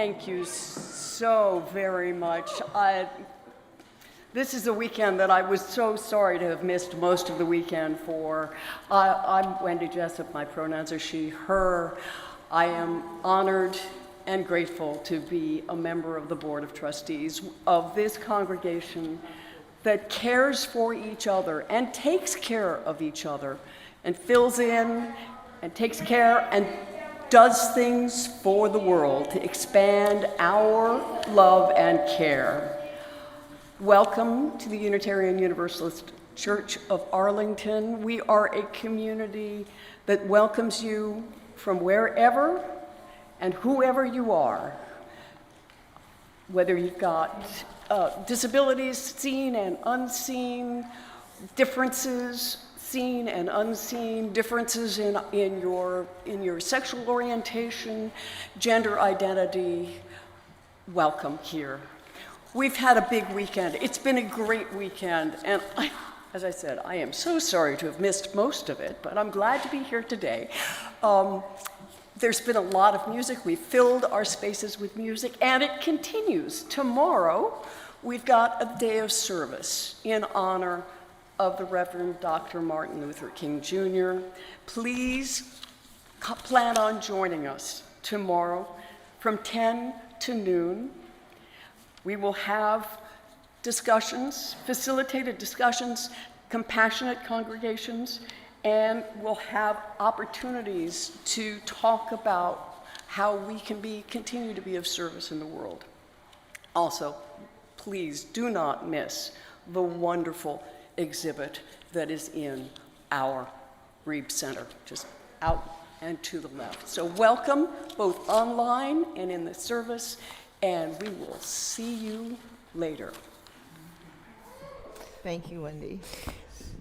Thank you so very much. This is a weekend that I was so sorry to have missed most of the weekend for. I'm Wendy Jessup. My pronouns are she, her. I am honored and grateful to be a member of the Board of Trustees of this congregation that cares for each other and takes care of each other and fills in and takes care and does things for the world to expand our love and care. Welcome to the Unitarian Universalist Church of Arlington. We are a community that welcomes you from wherever and whoever you are, whether you've got disabilities seen and unseen, differences seen and unseen, differences in your sexual orientation, gender identity. Welcome here. We've had a big weekend. It's been a great weekend, and as I said, I am so sorry to have missed most of it, but I'm glad to be here today. There's been a lot of music. We've filled our spaces with music, and it continues. Tomorrow, we've got a day of service in honor of the Reverend Dr. Martin Luther King Jr. Please plan on joining us tomorrow from 10 to noon. We will have discussions, facilitated discussions, compassionate congregations, and we'll have opportunities to talk about how we can continue to be of service in the world. Also, please do not miss the wonderful exhibit that is in our Reeb Center, just out and to the left. So welcome, both online and in the service, and we will see you later. Thank you, Wendy.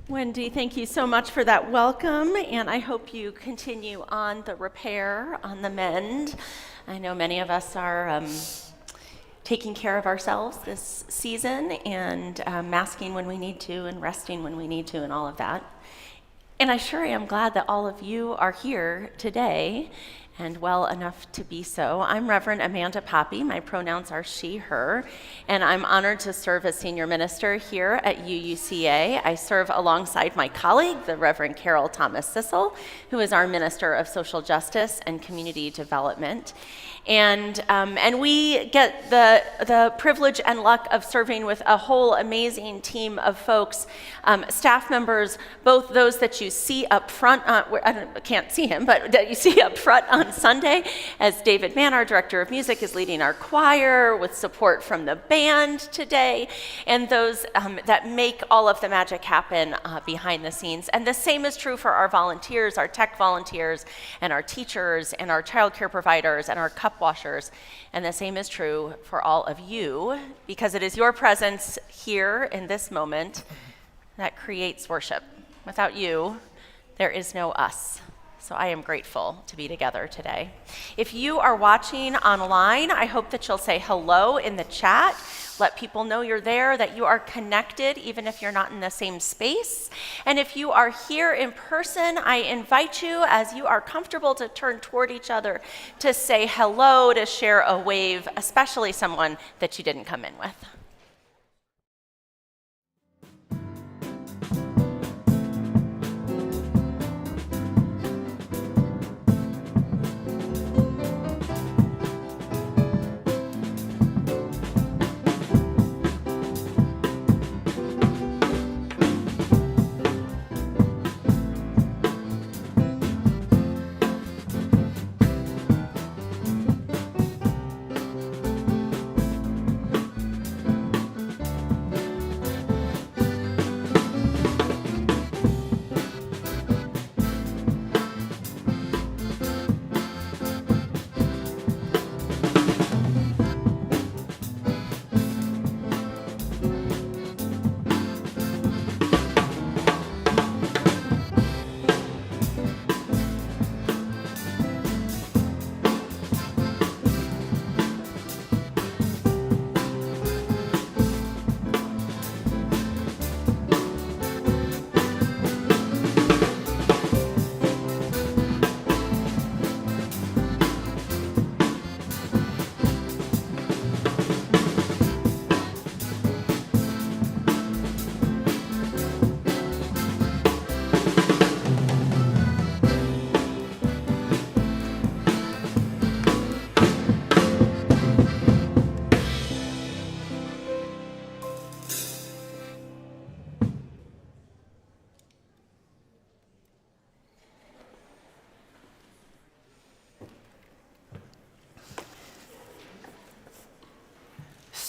Wendy, thank you so much for that welcome, and I hope you continue on the repair, on the mend. I know many of us are taking care of ourselves this season and masking when we need to and resting when we need to and all of that. And I sure am glad that all of you are here today and well enough to be so. I'm Reverend Amanda Poppei. My pronouns are she, her, and I'm honored to serve as senior minister here at UUCA. I serve alongside my colleague, the Reverend Carol Thomas Cissel, who is our Minister of Social Justice and Community Development. And we get the privilege and luck of serving with a whole amazing team of folks, staff members, both those that you see up front, I can't see him, but that you see up front on Sunday, as David Mann, our director of music, is leading our choir with support from the band today, and those that make all of the magic happen behind the scenes. And the same is true for our volunteers, our tech volunteers, and our teachers, and our childcare providers, and our cup washers. And the same is true for all of you, because it is your presence here in this moment that creates worship. Without you, there is no us. So I am grateful to be together today. If you are watching online, I hope that you'll say hello in the chat. Let people know you're there, that you are connected, even if you're not in the same space. And if you are here in person, I invite you, as you are comfortable, to turn toward each other, to say hello, to share a wave, especially someone that you didn't come in with.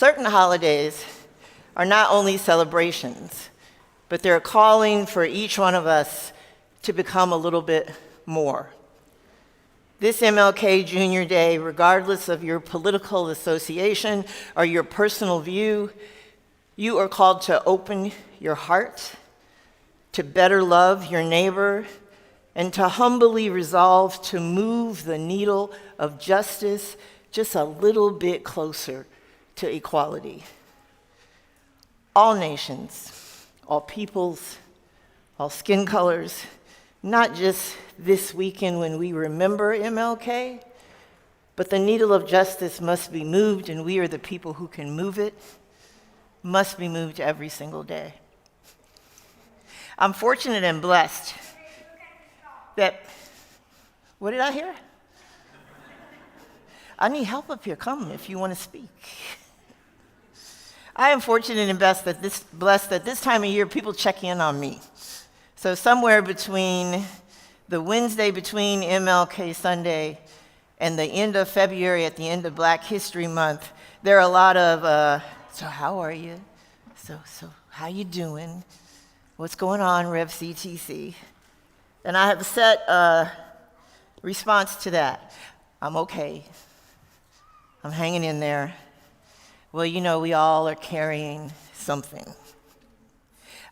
certain holidays are not only celebrations, but they're calling for each one of us to become a little bit more. This MLK Jr. Day, regardless of your political association or your personal view, you are called to open your heart, to better love your neighbor, and to humbly resolve to move the needle of justice just a little bit closer to equality. All nations, all peoples, all skin colors, not just this weekend when we remember MLK, but the needle of justice must be moved, and we are the people who can move it, must be moved every single day. I'm fortunate and blessed that, what did I hear? I need help up here. Come if you want to speak. I am fortunate and blessed that this time of year people check in on me. So somewhere between the Wednesday between MLK Sunday and the end of February at the end of Black History Month, there are a lot of, so how are you? So how you doing? What's going on, Rev CTC? And I have a set response to that. I'm okay. I'm hanging in there. Well, you know, we all are carrying something.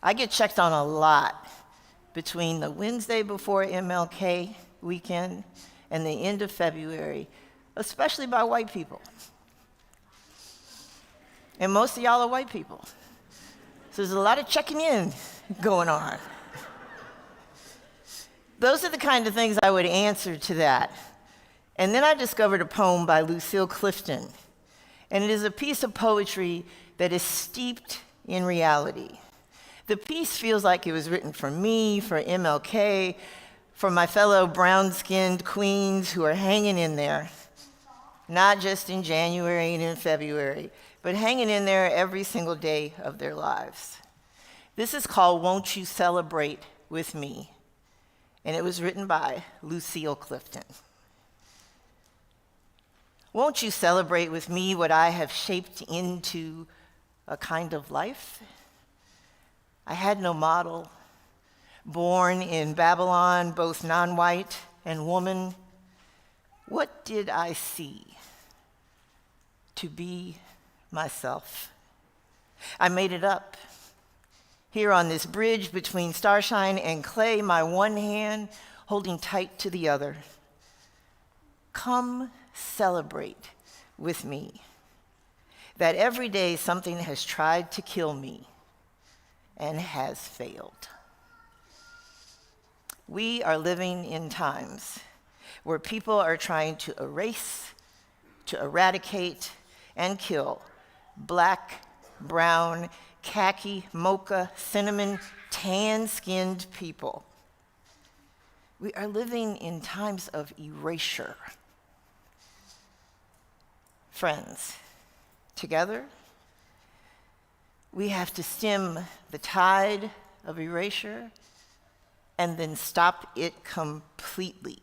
I get checked on a lot between the Wednesday before MLK weekend and the end of February, especially by white people. And most of y'all are white people. So there's a lot of checking in going on. Those are the kind of things I would answer to that. And then I discovered a poem by Lucille Clifton. And it is a piece of poetry that is steeped in reality. The piece feels like it was written for me, for MLK, for my fellow brown-skinned queens who are hanging in there, not just in January and in February, but hanging in there every single day of their lives. This is called Won't You Celebrate With Me? And it was written by Lucille Clifton. Won't you celebrate with me what I have shaped into a kind of life? I had no model. Born in Babylon, both non-white and woman, what did I see? To be myself. I made it up. Here on this bridge between starshine and clay, my one hand holding tight to the other. Come celebrate with me that every day something has tried to kill me and has failed. We are living in times where people are trying to erase, to eradicate, and kill black, brown, khaki, mocha, cinnamon, tan-skinned people. We are living in times of erasure. Friends, together, we have to stem the tide of erasure and then stop it completely.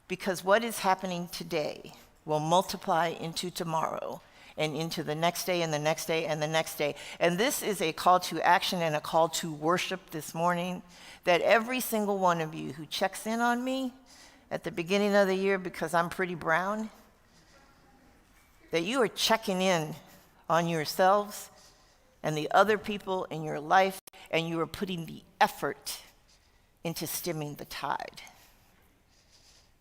Because what is happening today will multiply into tomorrow and into the next day and the next day and the next day. And this is a call to action and a call to worship this morning, that every single one of you who checks in on me at the beginning of the year because I'm pretty brown, that you are checking in on yourselves and the other people in your life, and you are putting the effort into stemming the tide.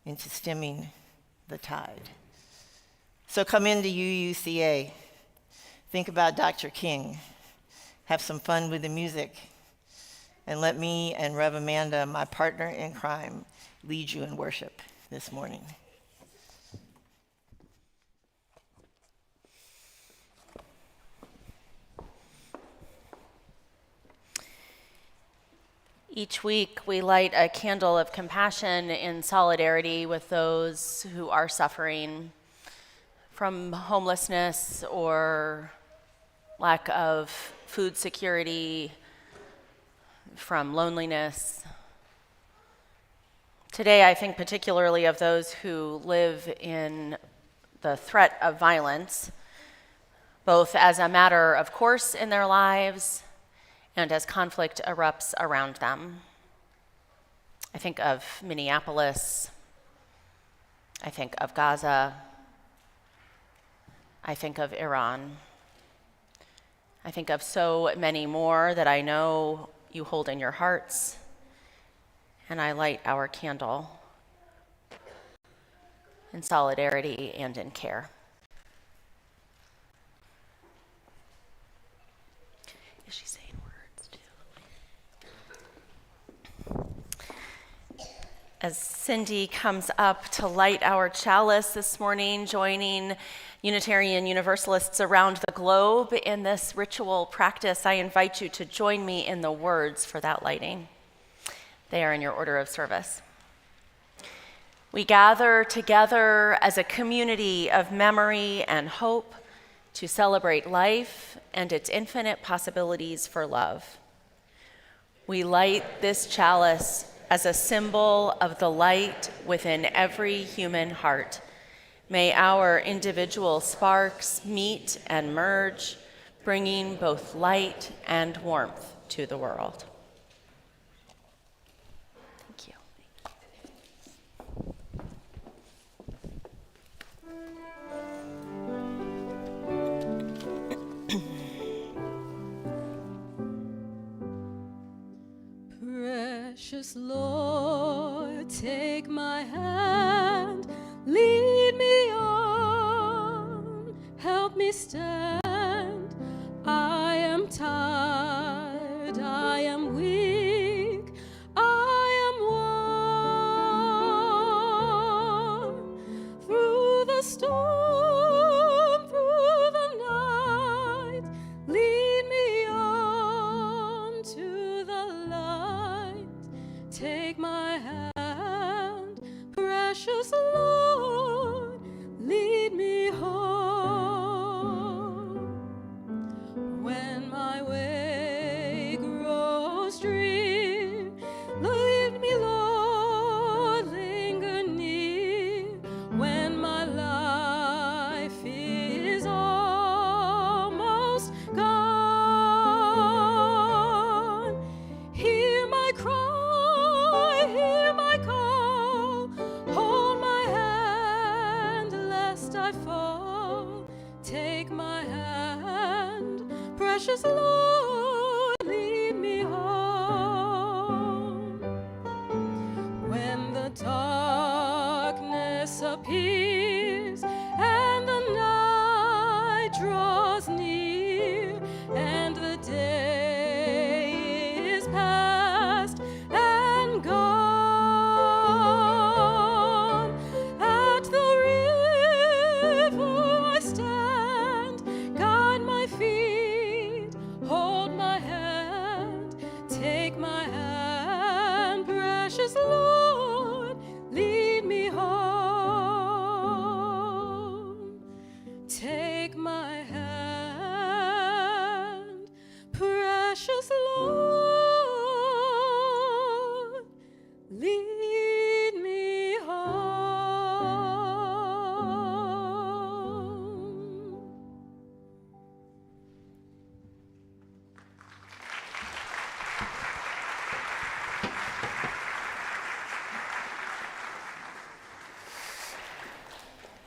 Into stemming the tide. So come into UUCA, think about Dr. King, have some fun with the music, and let me and Rev. Amanda, my partner in crime, lead you in worship this morning. Each week, we light a candle of compassion in solidarity with those who are suffering from homelessness or lack of food security, from loneliness. Today, I think particularly of those who live in the threat of violence, both as a matter of course in their lives and as conflict erupts around them. I think of Minneapolis. I think of Gaza. I think of Iran. I think of so many more that I know you hold in your hearts, and I light our candle in solidarity and in care. Is she saying words too? As Cindy comes up to light our chalice this morning, joining Unitarian Universalists around the globe in this ritual practice, I invite you to join me in the words for that lighting. They are in your order of service. We gather together as a community of memory and hope to celebrate life and its infinite possibilities for love. We light this chalice as a symbol of the light within every human heart. May our individual sparks meet and merge, bringing both light and warmth to the world. Thank you. Precious Lord, take my hand, lead me on, help me stand. I am tired, I am weak, I am worn. Through the storm, through the night, lead me on to the light. Take my hand, precious Lord, lead me home. When my way grows drear, lead me, Lord, linger near. When my life is almost gone, hear my cry, hear my call, hold my hand lest I fall. Take my hand, precious Lord, lead me home. When the darkness appears and the night draws near and the day is past and gone, at the river I stand, guide my feet, hold my hand, take my hand, precious Lord, lead me home. Take my hand, precious Lord, lead me home.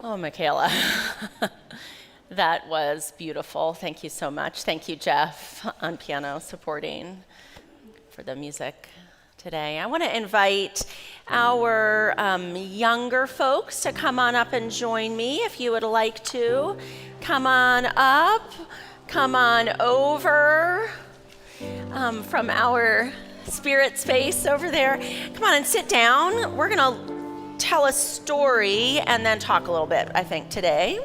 Oh, Michaela, that was beautiful. Thank you so much. Thank you, Jeff, on piano, supporting for the music today. I want to invite our younger folks to come on up and join me if you would like to. Come on up, come on over from our spirit space over there. Come on and sit down. We're going to tell a story and then talk a little bit, I think, today.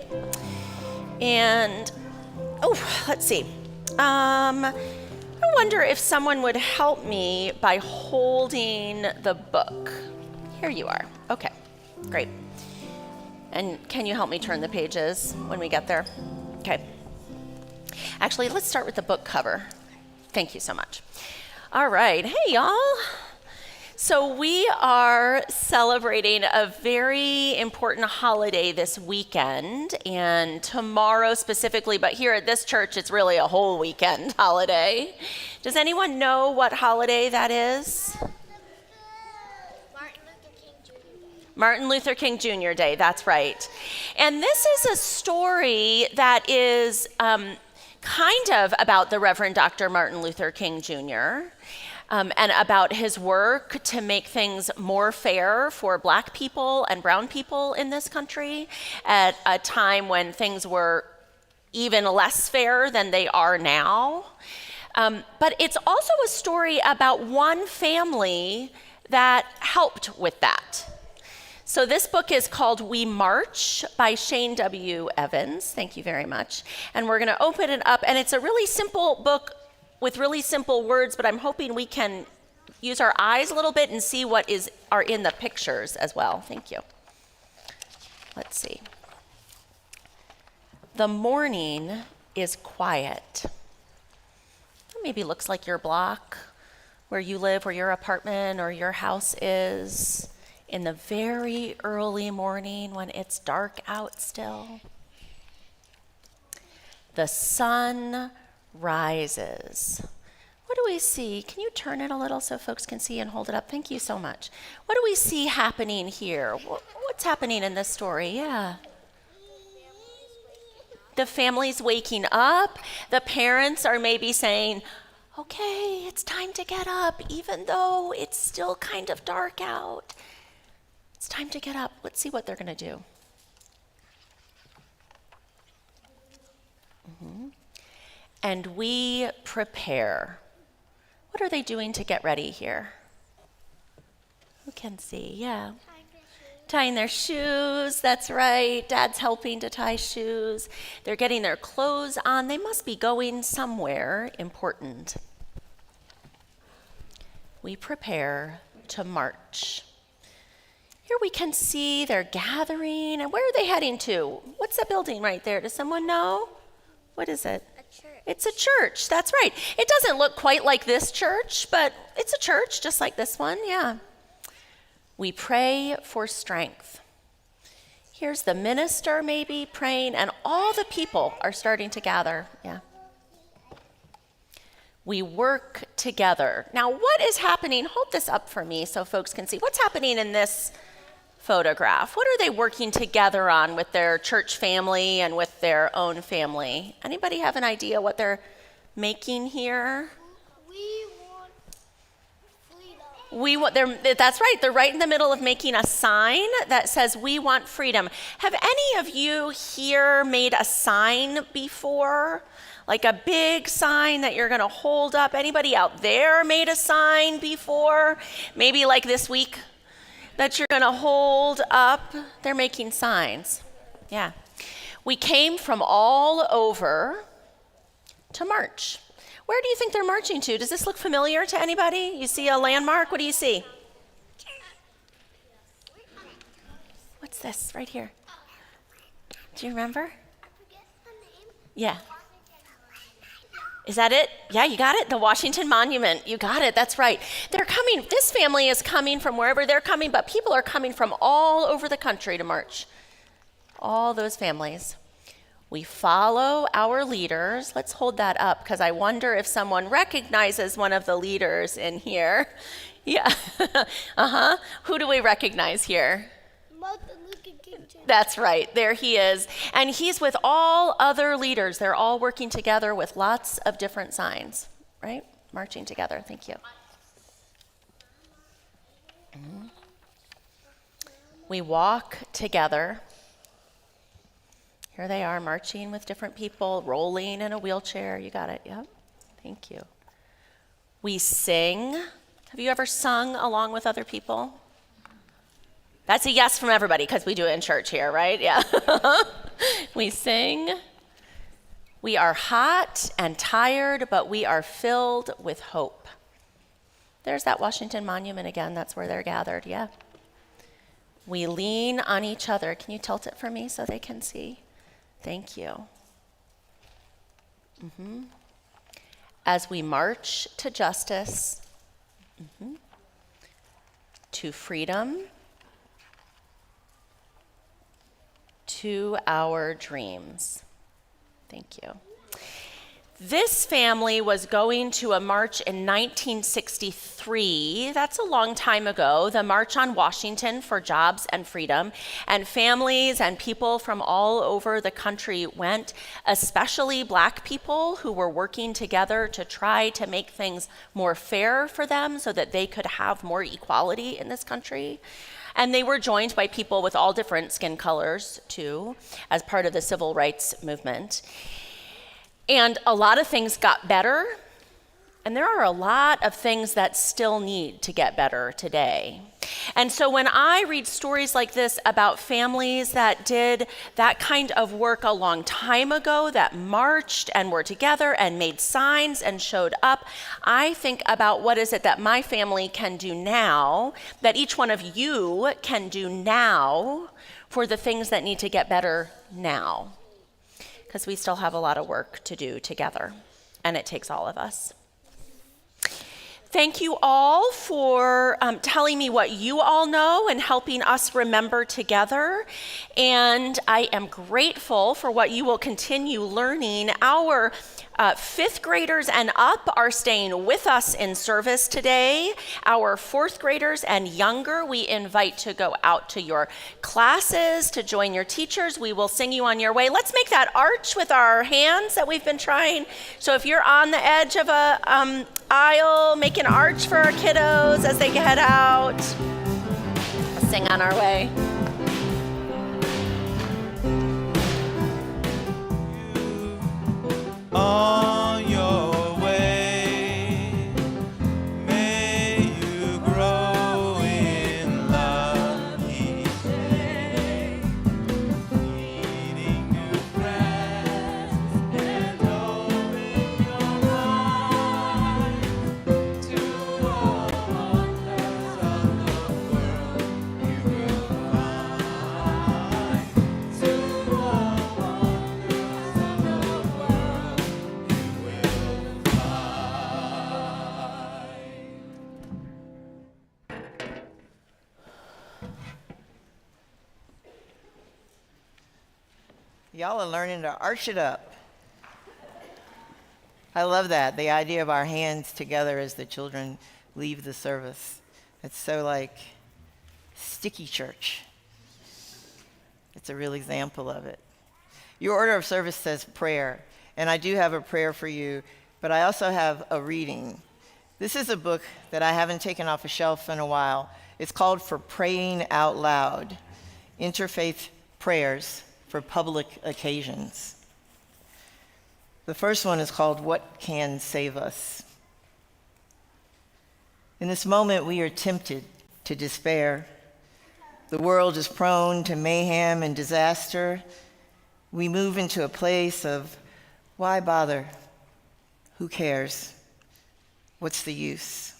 And, let's see. I wonder if someone would help me by holding the book. Here you are. Okay, great. And can you help me turn the pages when we get there? Okay. Actually, let's start with the book cover. Thank you so much. All right. Hey, y'all. So we are celebrating a very important holiday this weekend, and tomorrow specifically, but here at this church, it's really a whole weekend holiday. Does anyone know what holiday that is? Martin Luther King Jr. Day, that's right. And this is a story that is kind of about the Reverend Dr. Martin Luther King Jr., and about his work to make things more fair for Black people and brown people in this country at a time when things were even less fair than they are now. But it's also a story about one family that helped with that. So this book is called We March by Shane W. Evans. Thank you very much. And we're going to open it up, and it's a really simple book with really simple words, but I'm hoping we can use our eyes a little bit and see what are in the pictures as well. Thank you. Let's see. The morning is quiet. Maybe looks like your block, where you live, where your apartment or your house is, in the very early morning when it's dark out still. The sun rises. What do we see? Can you turn it a little so folks can see and hold it up? Thank you so much. What do we see happening here? What's happening in this story? Yeah. The family's waking up. The parents are maybe saying, okay, it's time to get up, even though it's still kind of dark out. It's time to get up. Let's see what they're going to do. And we prepare. What are they doing to get ready here? Who can see? Yeah. Tying their shoes, that's right. Dad's helping to tie shoes. They're getting their clothes on. They must be going somewhere important. We prepare to march. Here we can see they're gathering. And where are they heading to? What's that building right there? Does someone know? What is it? It's a church, that's right. It doesn't look quite like this church, but it's a church just like this one, yeah. We pray for strength. Here's the minister maybe praying, and all the people are starting to gather, yeah. We work together. Now, what is happening? Hold this up for me so folks can see. What's happening in this photograph? What are they working together on with their church family and with their own family? Anybody have an idea what they're making here? We want freedom. That's right. They're right in the middle of making a sign that says, "We want freedom." Have any of you here made a sign before? Like a big sign that you're going to hold up? Anybody out there made a sign before? Maybe like this week? That you're going to hold up. They're making signs. Yeah. We came from all over to march. Where do you think they're marching to? Does this look familiar to anybody? You see a landmark? What do you see? What's this right here? Do you remember? Yeah. Is that it? Yeah, you got it? The Washington Monument. You got it. That's right. They're coming. This family is coming from wherever they're coming, but people are coming from all over the country to march. All those families. We follow our leaders. Let's hold that up because I wonder if someone recognizes one of the leaders in here. Yeah. Who do we recognize here? Martin Luther King Jr. That's right, there he is. And he's with all other leaders. They're all working together with lots of different signs, right? Marching together, thank you. We walk together. Here they are marching with different people, rolling in a wheelchair. You got it, yep, thank you. We sing. Have you ever sung along with other people? That's a yes from everybody because we do it in church here, right? Yeah. We sing. We are hot and tired, but we are filled with hope. There's that Washington Monument again. That's where they're gathered, yeah. We lean on each other. Can you tilt it for me so they can see? Thank you. As we march to justice, to freedom, to our dreams. Thank you. This family was going to a march in 1963. That's a long time ago, the March on Washington for Jobs and Freedom. And families and people from all over the country went, especially Black people who were working together to try to make things more fair for them so that they could have more equality in this country. And they were joined by people with all different skin colors, too, as part of the civil rights movement. And a lot of things got better, and there are a lot of things that still need to get better today. And so when I read stories like this about families that did that kind of work a long time ago, that marched and were together and made signs and showed up, I think about what is it that my family can do now, that each one of you can do now for the things that need to get better now. Because we still have a lot of work to do together, and it takes all of us. Thank you all for telling me what you all know and helping us remember together. And I am grateful for what you will continue learning. Our fifth graders and up are staying with us in service today. Our fourth graders and younger, we invite to go out to your classes, to join your teachers. We will sing you on your way. Let's make that arch with our hands that we've been trying. So if you're on the edge of a aisle, make an arch for our kiddos as they head out. Let's sing on our way. On your way, may you grow in love each day, meeting new friends and opening your mind to all wonders of the world you will find, to all wonders of the world. Y'all are learning to arch it up. I love that, the idea of our hands together as the children leave the service. It's so like sticky church. It's a real example of it. Your order of service says prayer, and I do have a prayer for you, but I also have a reading. This is a book that I haven't taken off a shelf in a while. It's called For Praying Out Loud, Interfaith Prayers for Public Occasions. The first one is called What Can Save Us? In this moment, we are tempted to despair. The world is prone to mayhem and disaster. We move into a place of, why bother? Who cares? What's the use?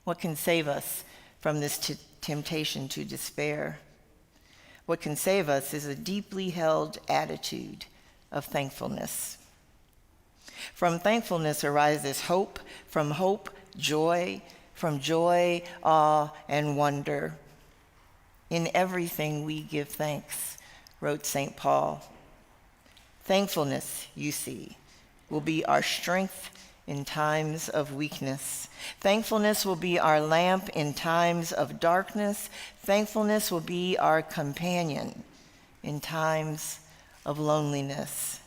What can save us from this temptation to despair? What can save us is a deeply held attitude of thankfulness. From thankfulness arises hope, from hope, joy, from joy, awe, and wonder. In everything we give thanks, wrote St. Paul. Thankfulness, you see, will be our strength in times of weakness. Thankfulness will be our lamp in times of darkness. Thankfulness will be our companion in times of loneliness.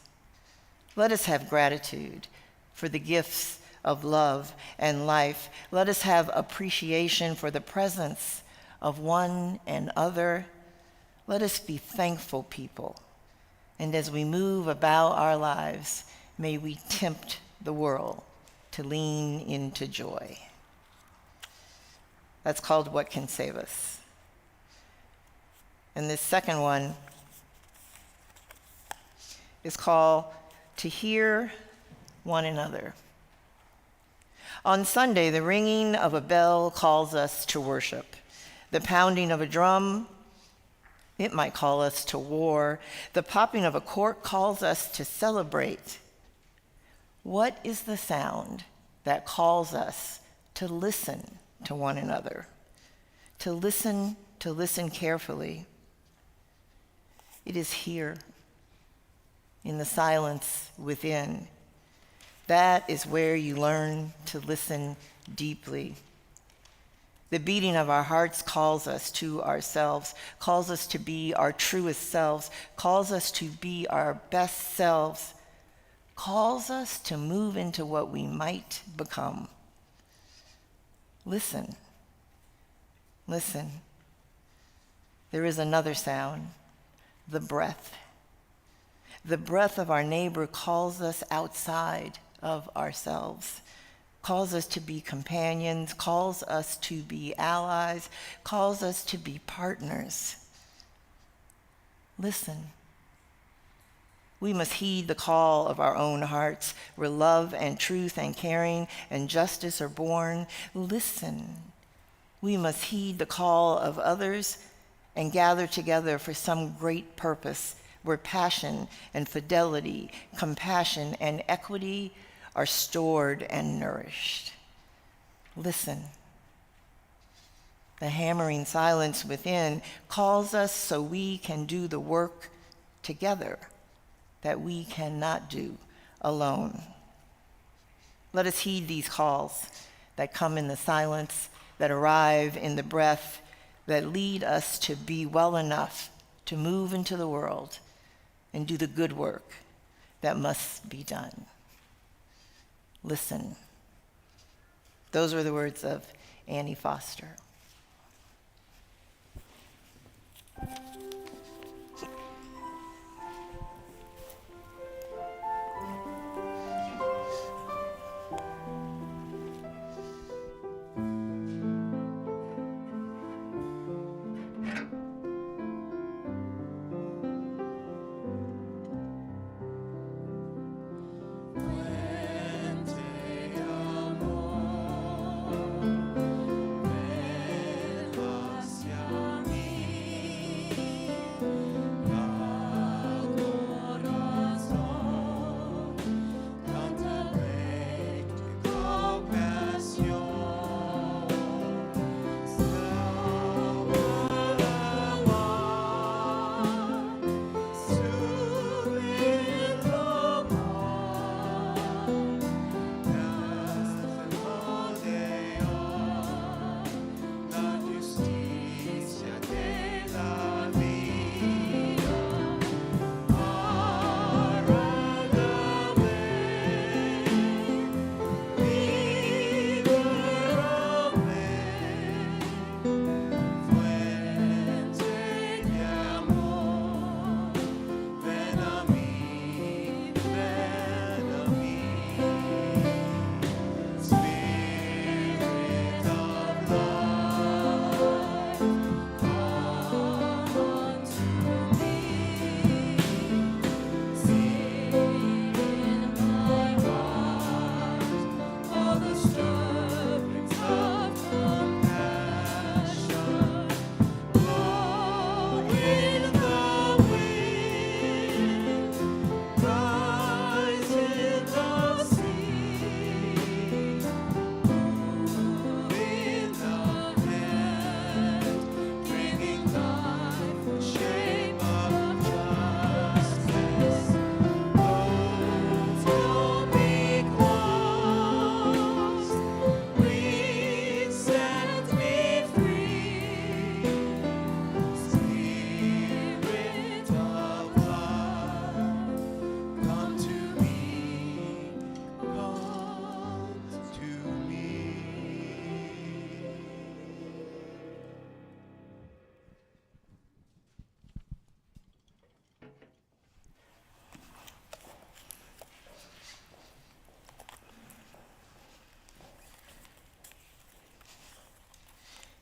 Let us have gratitude for the gifts of love and life. Let us have appreciation for the presence of one and other. Let us be thankful people. And as we move about our lives, may we tempt the world to lean into joy. That's called What Can Save Us. And this second one is called To Hear One Another. On Sunday, the ringing of a bell calls us to worship. The pounding of a drum, it might call us to war. The popping of a cork calls us to celebrate. What is the sound that calls us to listen to one another? to listen carefully. It is here, in the silence within. That is where you learn to listen deeply. The beating of our hearts calls us to ourselves, calls us to be our truest selves, calls us to be our best selves, calls us to move into what we might become. Listen. Listen. There is another sound, the breath. The breath of our neighbor calls us outside of ourselves, calls us to be companions, calls us to be allies, calls us to be partners. Listen. We must heed the call of our own hearts, where love and truth and caring and justice are born. Listen. We must heed the call of others and gather together for some great purpose, where passion and fidelity, compassion and equity are stored and nourished. Listen. The hammering silence within calls us so we can do the work together that we cannot do alone. Let us heed these calls that come in the silence, that arrive in the breath, that lead us to be well enough to move into the world and do the good work that must be done. Listen. Those were the words of Annie Foster.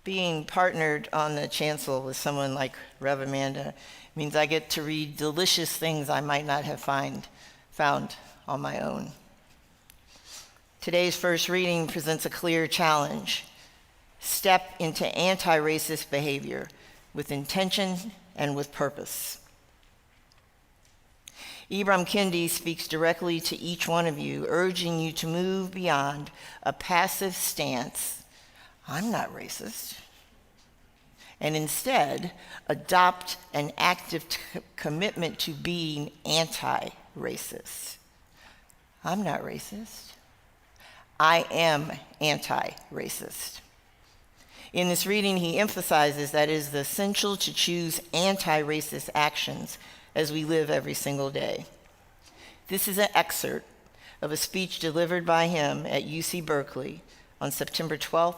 Being partnered on the chancel with someone like Rev. Amanda means I get to read delicious things I might not have found on my own. Today's first reading presents a clear challenge. Step into anti-racist behavior with intention and with purpose. Ibram Kendi speaks directly to each one of you, urging you to move beyond a passive stance. I'm not racist. and instead adopt an active commitment to being anti-racist. I'm not racist. I am anti-racist. In this reading, he emphasizes that it is essential to choose anti-racist actions as we live every single day. This is an excerpt of a speech delivered by him at UC Berkeley on September 12,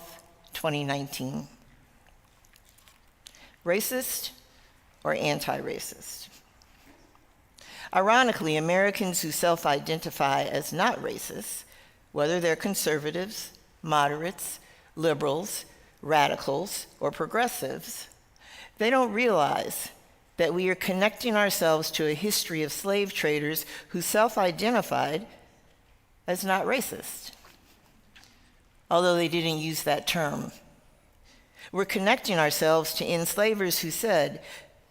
2019. Racist or anti-racist? Ironically, Americans who self-identify as not racist, whether they're conservatives, moderates, liberals, radicals, or progressives, they don't realize that we are connecting ourselves to a history of slave traders who self-identified as not racist, although they didn't use that term. We're connecting ourselves to enslavers who said,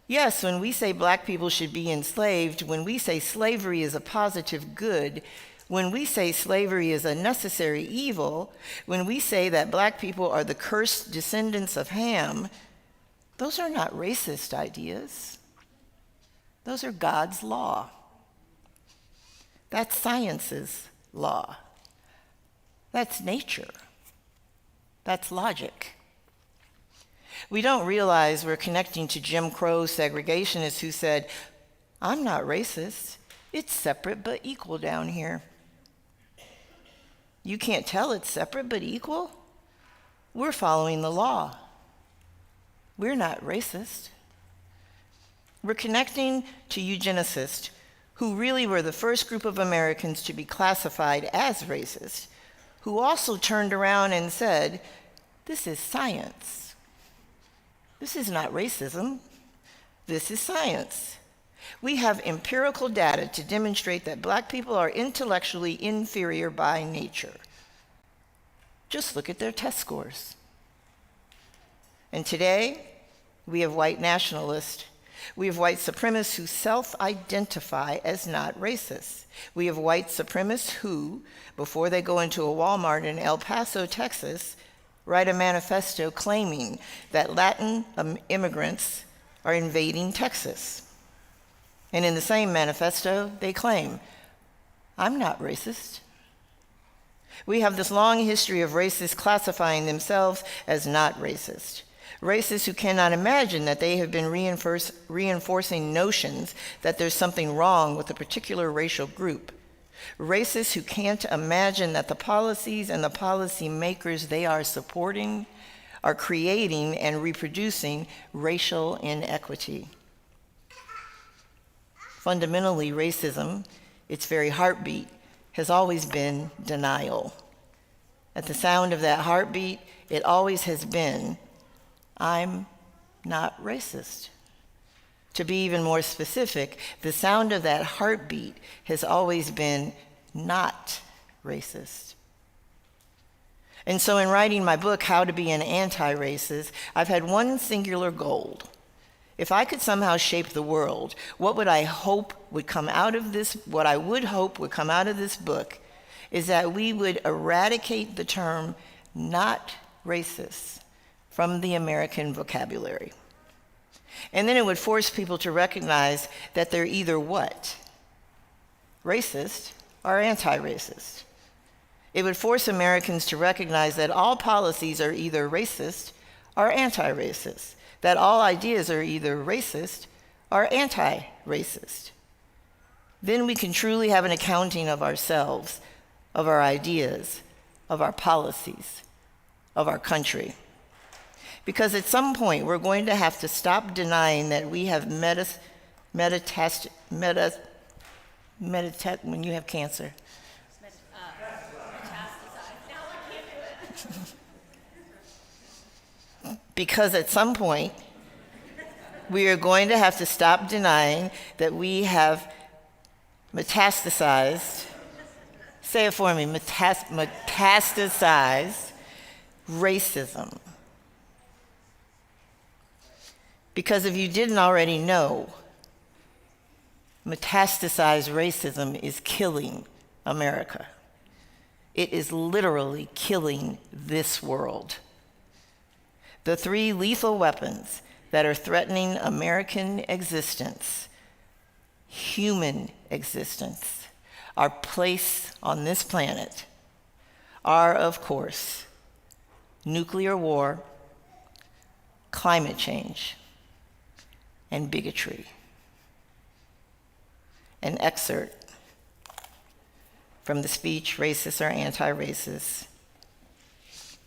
yes, when we say black people should be enslaved, when we say slavery is a positive good, when we say slavery is a necessary evil, when we say that black people are the cursed descendants of Ham, those are not racist ideas. Those are God's law. That's science's law. That's nature. That's logic. We don't realize we're connecting to Jim Crow segregationists who said, I'm not racist. It's separate but equal down here. You can't tell it's separate but equal? We're following the law. We're not racist. We're connecting to eugenicists who really were the first group of Americans to be classified as racist, who also turned around and said, this is science. This is not racism. This is science. We have empirical data to demonstrate that black people are intellectually inferior by nature. Just look at their test scores. And today, we have white nationalists. We have white supremacists who self-identify as not racist. We have white supremacists who, before they go into a Walmart in El Paso, Texas, write a manifesto claiming that Latin immigrants are invading Texas. And in the same manifesto, they claim, I'm not racist. We have this long history of racists classifying themselves as not racist. Racists who cannot imagine that they have been reinforcing notions that there's something wrong with a particular racial group. Racists who can't imagine that the policies and the policy makers they are supporting are creating and reproducing racial inequity. Fundamentally, racism, its very heartbeat, has always been denial. At the sound of that heartbeat, it always has been, I'm not racist. To be even more specific, the sound of that heartbeat has always been not racist. And so in writing my book, How to Be an Anti-Racist, I've had one singular goal. If I could somehow shape the world, what I would hope would come out of this book is that we would eradicate the term not racist from the American vocabulary. And then it would force people to recognize that they're either what? Racist or anti-racist. It would force Americans to recognize that all policies are either racist or anti-racist, that all ideas are either racist or anti-racist. Then we can truly have an accounting of ourselves, of our ideas, of our policies, of our country. Because at some point, we're going to have to stop denying that we have when you have cancer. Because at some point, we are going to have to stop denying that we have metastasized, say it for me, metastasized racism. Because if you didn't already know, metastasized racism is killing America. It is literally killing this world. The three lethal weapons that are threatening American existence, human existence, our place on this planet, are, of course, nuclear war, climate change, and bigotry. An excerpt from the speech, Racist or Anti-Racist,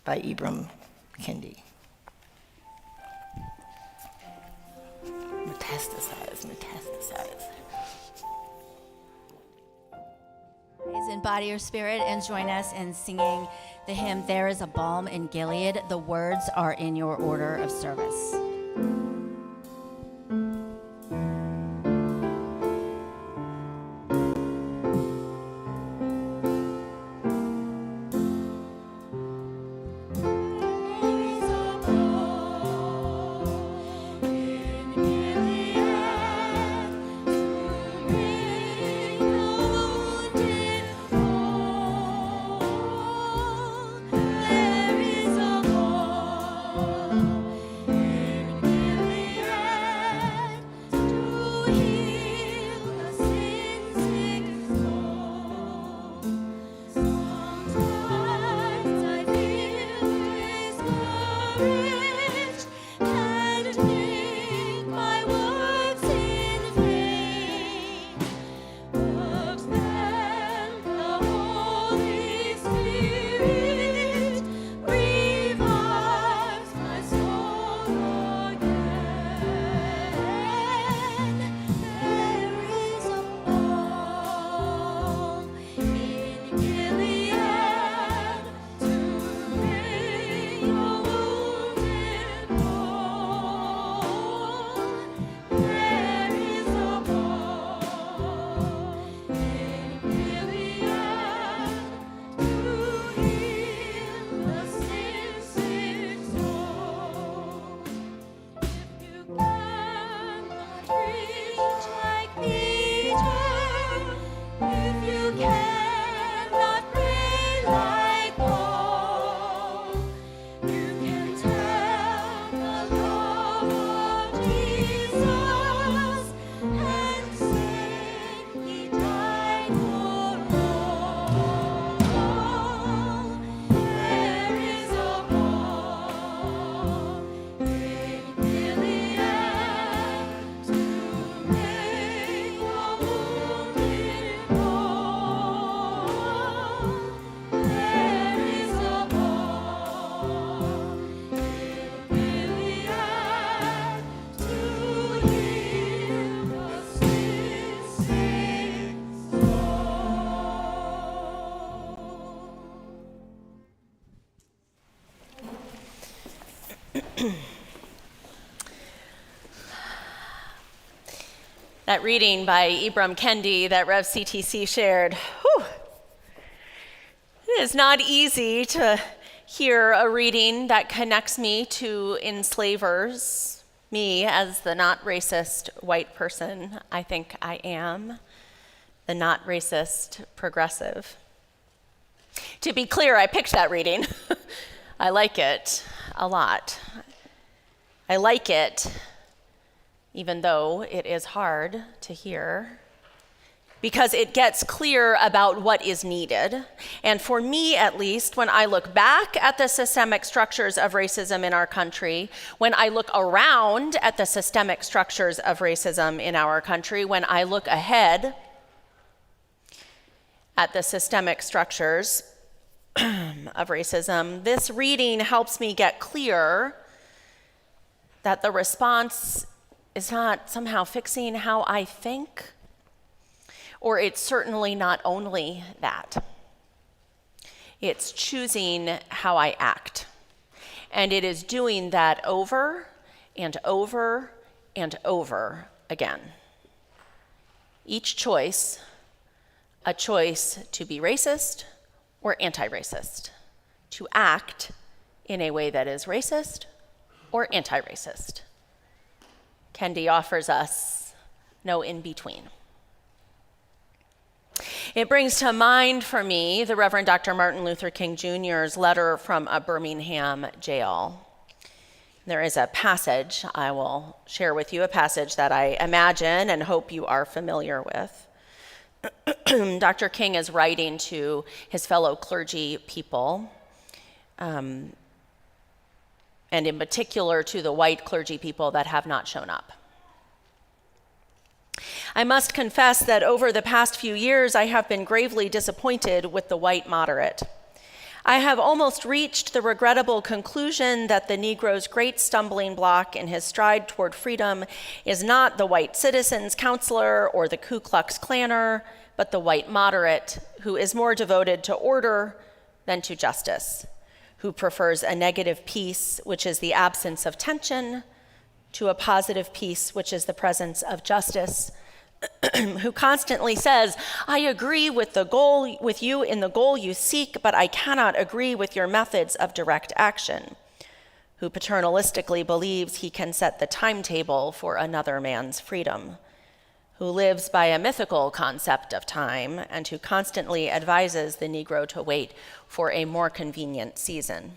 by Ibram Kendi. Metastasize. Praise in body or spirit, and join us in singing the hymn, There is a Balm in Gilead. The words are in your order of service. That reading by Ibram Kendi that Rev CTC shared, whew, it is not easy to hear a reading that connects me to enslavers, me as the not racist white person I think I am, the not racist progressive. To be clear, I picked that reading. I like it a lot. I like it even though it is hard to hear, because it gets clear about what is needed. And for me, at least, when I look back at the systemic structures of racism in our country, when I look around at the systemic structures of racism in our country, when I look ahead at the systemic structures of racism, this reading helps me get clear that the response is not somehow fixing how I think, or it's certainly not only that. It's choosing how I act. And it is doing that over and over and over again. Each choice, a choice to be racist or anti-racist, to act in a way that is racist or anti-racist. Kendi offers us no in-between. It brings to mind for me the Reverend Dr. Martin Luther King Jr.'s letter from a Birmingham jail. There is a passage I will share with you, a passage that I imagine and hope you are familiar with. Dr. King is writing to his fellow clergy people, and in particular to the white clergy people that have not shown up. I must confess that over the past few years, I have been gravely disappointed with the white moderate. I have almost reached the regrettable conclusion that the Negro's great stumbling block in his stride toward freedom is not the white citizen's counselor or the Ku Klux Klanner, but the white moderate, who is more devoted to order than to justice, who prefers a negative peace, which is the absence of tension, to a positive peace, which is the presence of justice, who constantly says, I agree with you in the goal you seek, but I cannot agree with your methods of direct action, who paternalistically believes he can set the timetable for another man's freedom, who lives by a mythical concept of time, and who constantly advises the Negro to wait for a more convenient season.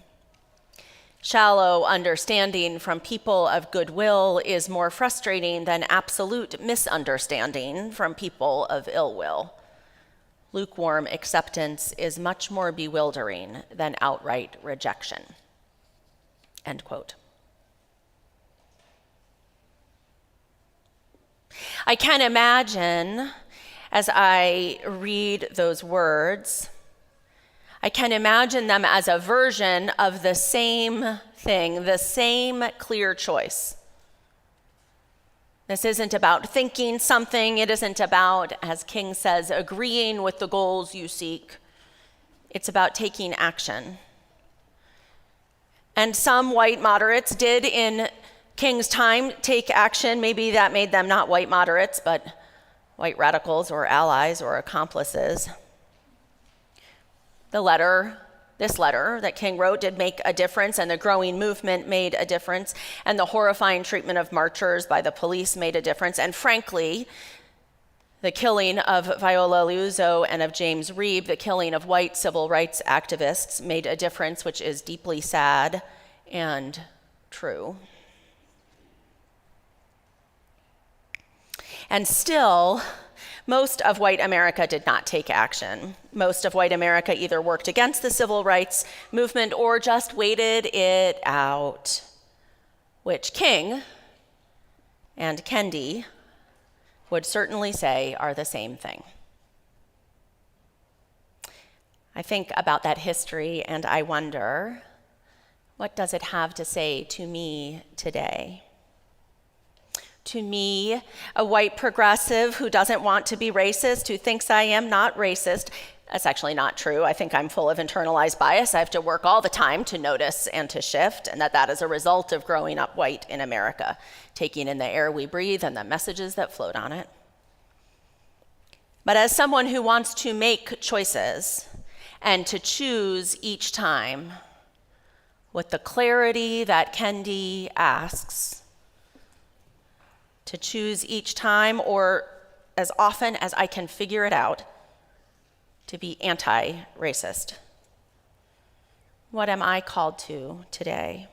Shallow understanding from people of goodwill is more frustrating than absolute misunderstanding from people of ill will. Lukewarm acceptance is much more bewildering than outright rejection. End quote. I can imagine, as I read those words, I can imagine them as a version of the same thing, the same clear choice. This isn't about thinking something. It isn't about, as King says, agreeing with the goals you seek. It's about taking action. And some white moderates did in King's time take action. Maybe that made them not white moderates, but white radicals or allies or accomplices. This letter that King wrote did make a difference, and the growing movement made a difference, and the horrifying treatment of marchers by the police made a difference, and frankly, the killing of Viola Liuzzo and of James Reeb, the killing of white civil rights activists, made a difference, which is deeply sad and true. And still, most of white America did not take action. Most of white America either worked against the civil rights movement or just waited it out, which King and Kendi would certainly say are the same thing. I think about that history and I wonder, what does it have to say to me today? To me, a white progressive who doesn't want to be racist, who thinks I am not racist. That's actually not true. I think I'm full of internalized bias. I have to work all the time to notice and to shift, and that is a result of growing up white in America, taking in the air we breathe and the messages that float on it. But as someone who wants to make choices and to choose each time with the clarity that Kendi asks, to choose each time, or as often as I can figure it out, to be anti-racist. What am I called to today?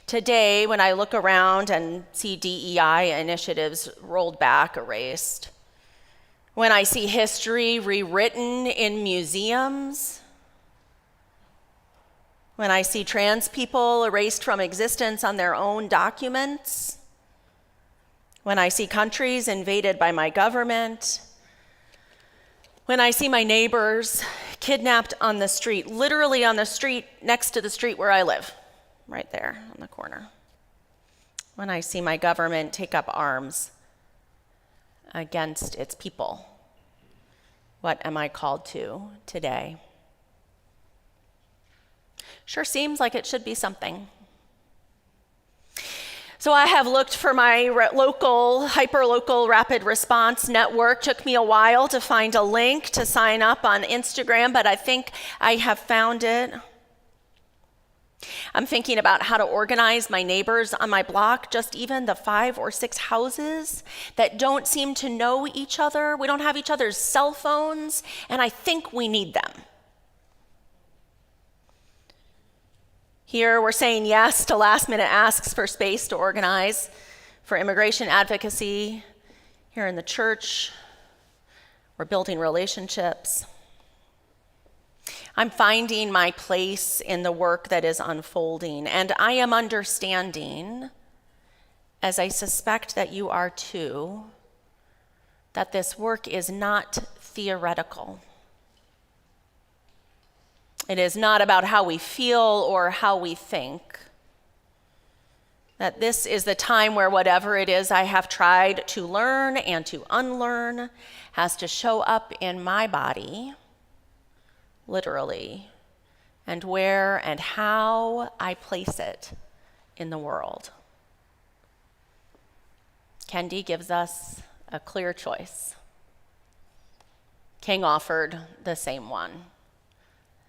Today, when I look around and see DEI initiatives rolled back, erased, when I see history rewritten in museums, when I see trans people erased from existence on their own documents, when I see countries invaded by my government, when I see my neighbors kidnapped on the street, literally on the street next to the street where I live, right there on the corner, when I see my government take up arms against its people, what am I called to today? Sure seems like it should be something. So I have looked for my local, hyper-local rapid response network. Took me a while to find a link to sign up on Instagram, but I think I have found it. I'm thinking about how to organize my neighbors on my block, just even the 5 or 6 houses that don't seem to know each other. We don't have each other's cell phones, and I think we need them. Here, we're saying yes to last-minute asks for space to organize for immigration advocacy. Here in the church, we're building relationships. I'm finding my place in the work that is unfolding, and I am understanding, as I suspect that you are too, that this work is not theoretical. It is not about how we feel or how we think. That this is the time where whatever it is I have tried to learn and to unlearn has to show up in my body, literally, and where and how I place it in the world. Kendi gives us a clear choice. King offered the same one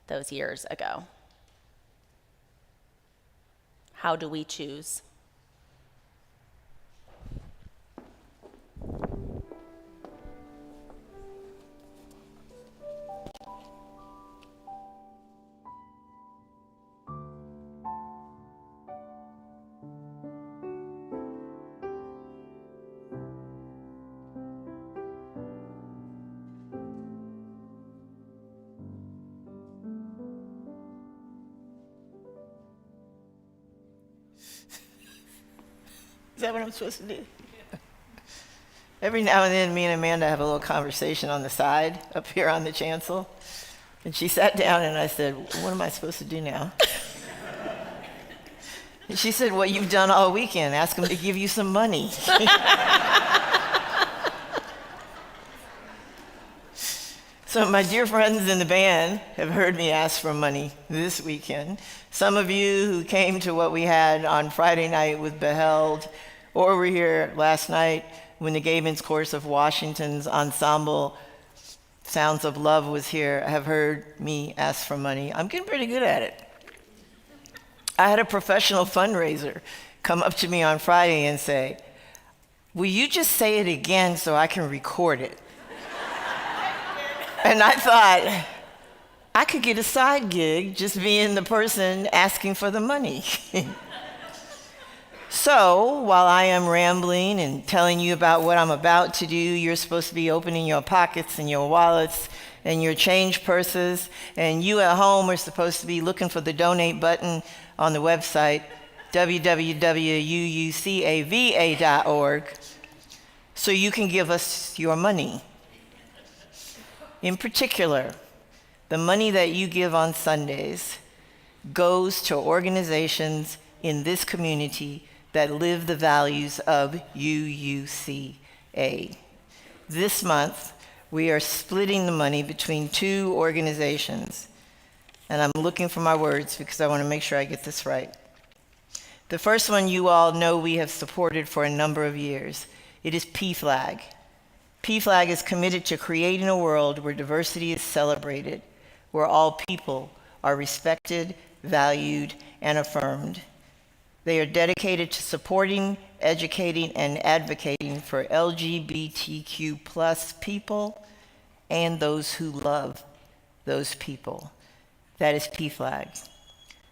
those years ago. How do we choose? Is that what I'm supposed to do? Every now and then, me and Amanda have a little conversation on the side up here on the chancel. And she sat down and I said, what am I supposed to do now? And she said, what you've done all weekend, ask them to give you some money. So my dear friends in the band have heard me ask for money this weekend. Some of you who came to what we had on Friday night with Beheld, or were here last night when the Gay Men's Chorus of Washington's ensemble Sounds of Love was here, have heard me ask for money. I'm getting pretty good at it. I had a professional fundraiser come up to me on Friday and say, will you just say it again so I can record it? And I thought, I could get a side gig just being the person asking for the money. So while I am rambling and telling you about what I'm about to do, you're supposed to be opening your pockets and your wallets and your change purses, and you at home are supposed to be looking for the donate button on the website, www.uucava.org, so you can give us your money. In particular, the money that you give on Sundays goes to organizations in this community that live the values of UUCA. This month, we are splitting the money between two organizations. And I'm looking for my words because I want to make sure I get this right. The first one you all know we have supported for a number of years. It is PFLAG. PFLAG is committed to creating a world where diversity is celebrated, where all people are respected, valued, and affirmed. They are dedicated to supporting, educating, and advocating for LGBTQ+ people and those who love those people. That is PFLAG.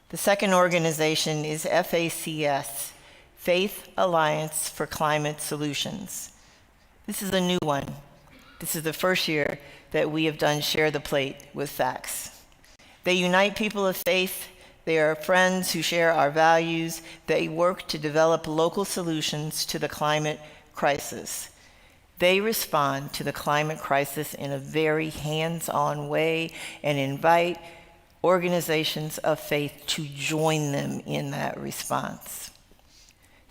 The second organization is FACS, Faith Alliance for Climate Solutions. This is a new one. This is the first year that we have done Share the Plate with facts. They unite people of faith. They are friends who share our values. They work to develop local solutions to the climate crisis. They respond to the climate crisis in a very hands-on way and invite organizations of faith to join them in that response.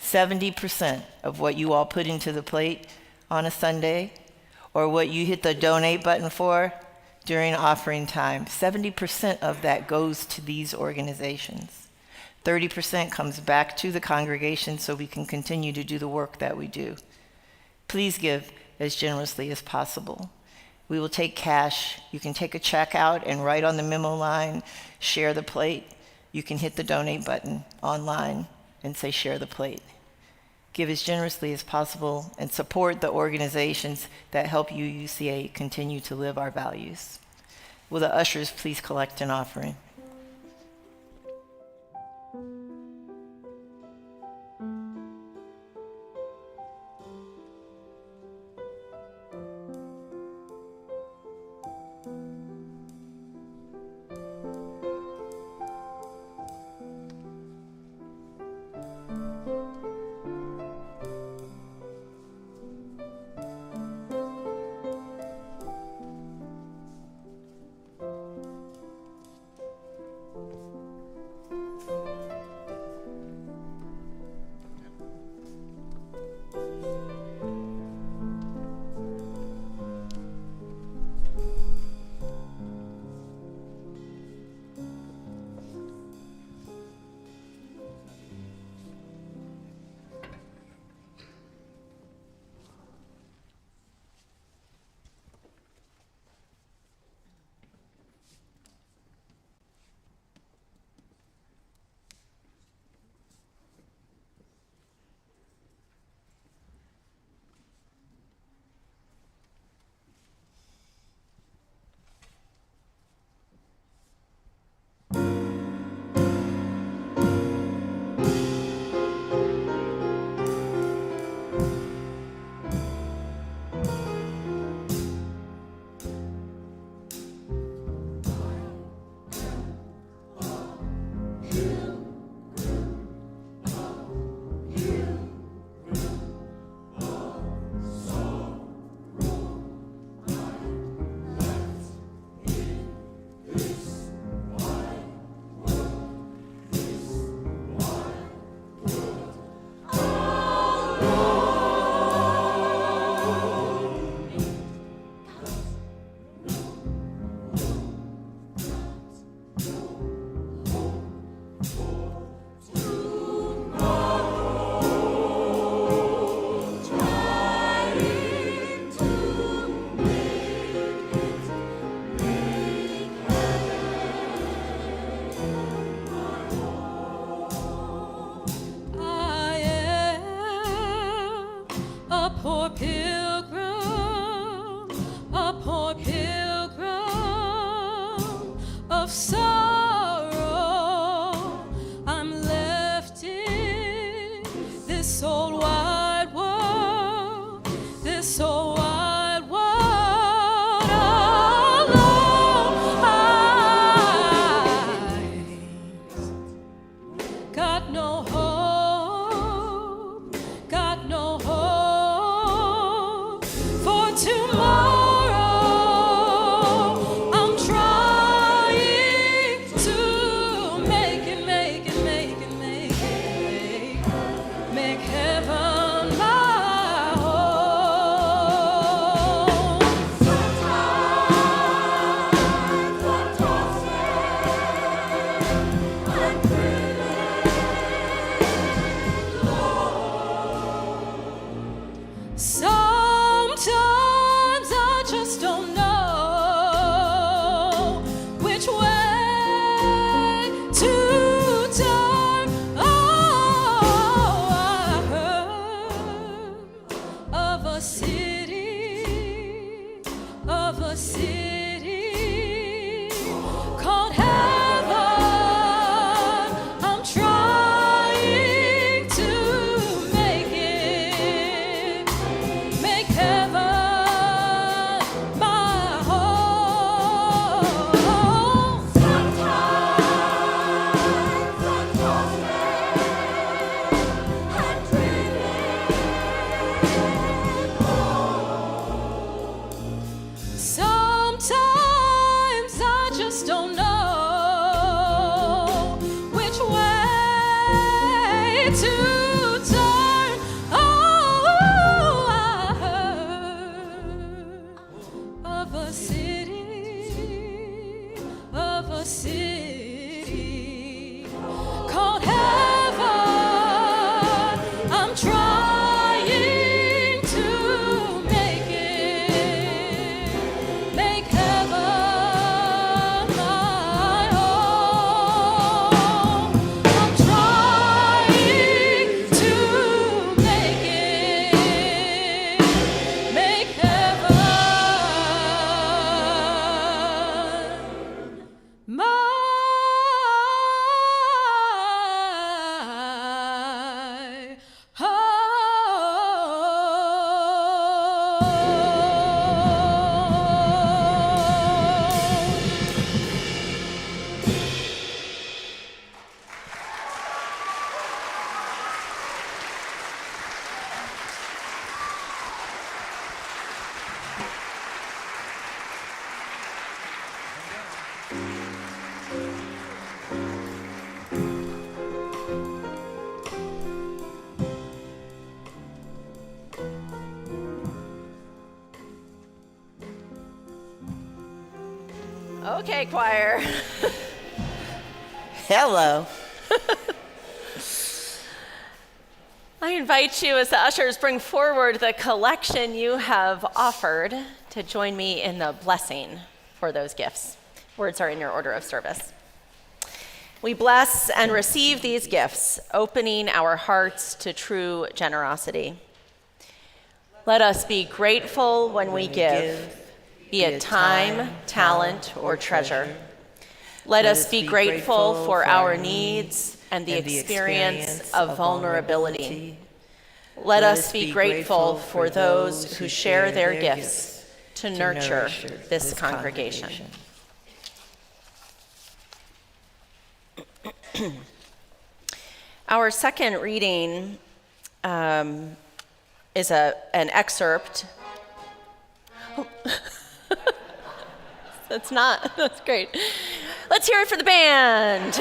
70% of what you all put into the plate on a Sunday, or what you hit the donate button for during offering time, 70% of that goes to these organizations. 30% comes back to the congregation so we can continue to do the work that we do. Please give as generously as possible. We will take cash. You can take a check out and write on the memo line, share the plate. You can hit the donate button online and say share the plate. Give as generously as possible and support the organizations that help UUCA continue to live our values. Will the ushers please collect an offering? sorrow. I'm left in this old wide world, this old wide world alone. I got no hope, got no hope for tomorrow. I'm trying to make it, make it, make it, make it, make heaven my home. Sometimes I just don't know which way to turn. Oh, I heard of a city called heaven. I'm trying to make it, make heaven my home. Sometimes I just don't know which way to turn. Oh, I heard of a city called heaven. I'm trying to make it, make heaven my home. I'm trying to make it, make heaven my home. Okay, choir. Hello. I invite you, as the ushers bring forward the collection you have offered, to join me in the blessing for those gifts. Words are in your order of service. We bless and receive these gifts, opening our hearts to true generosity. Let us be grateful when we give, be it time, talent, or treasure. Let us be grateful for our needs and the experience of vulnerability. Let us be grateful for those who share their gifts to nurture this congregation. Our second reading is an excerpt. That's great. Let's hear it for the band.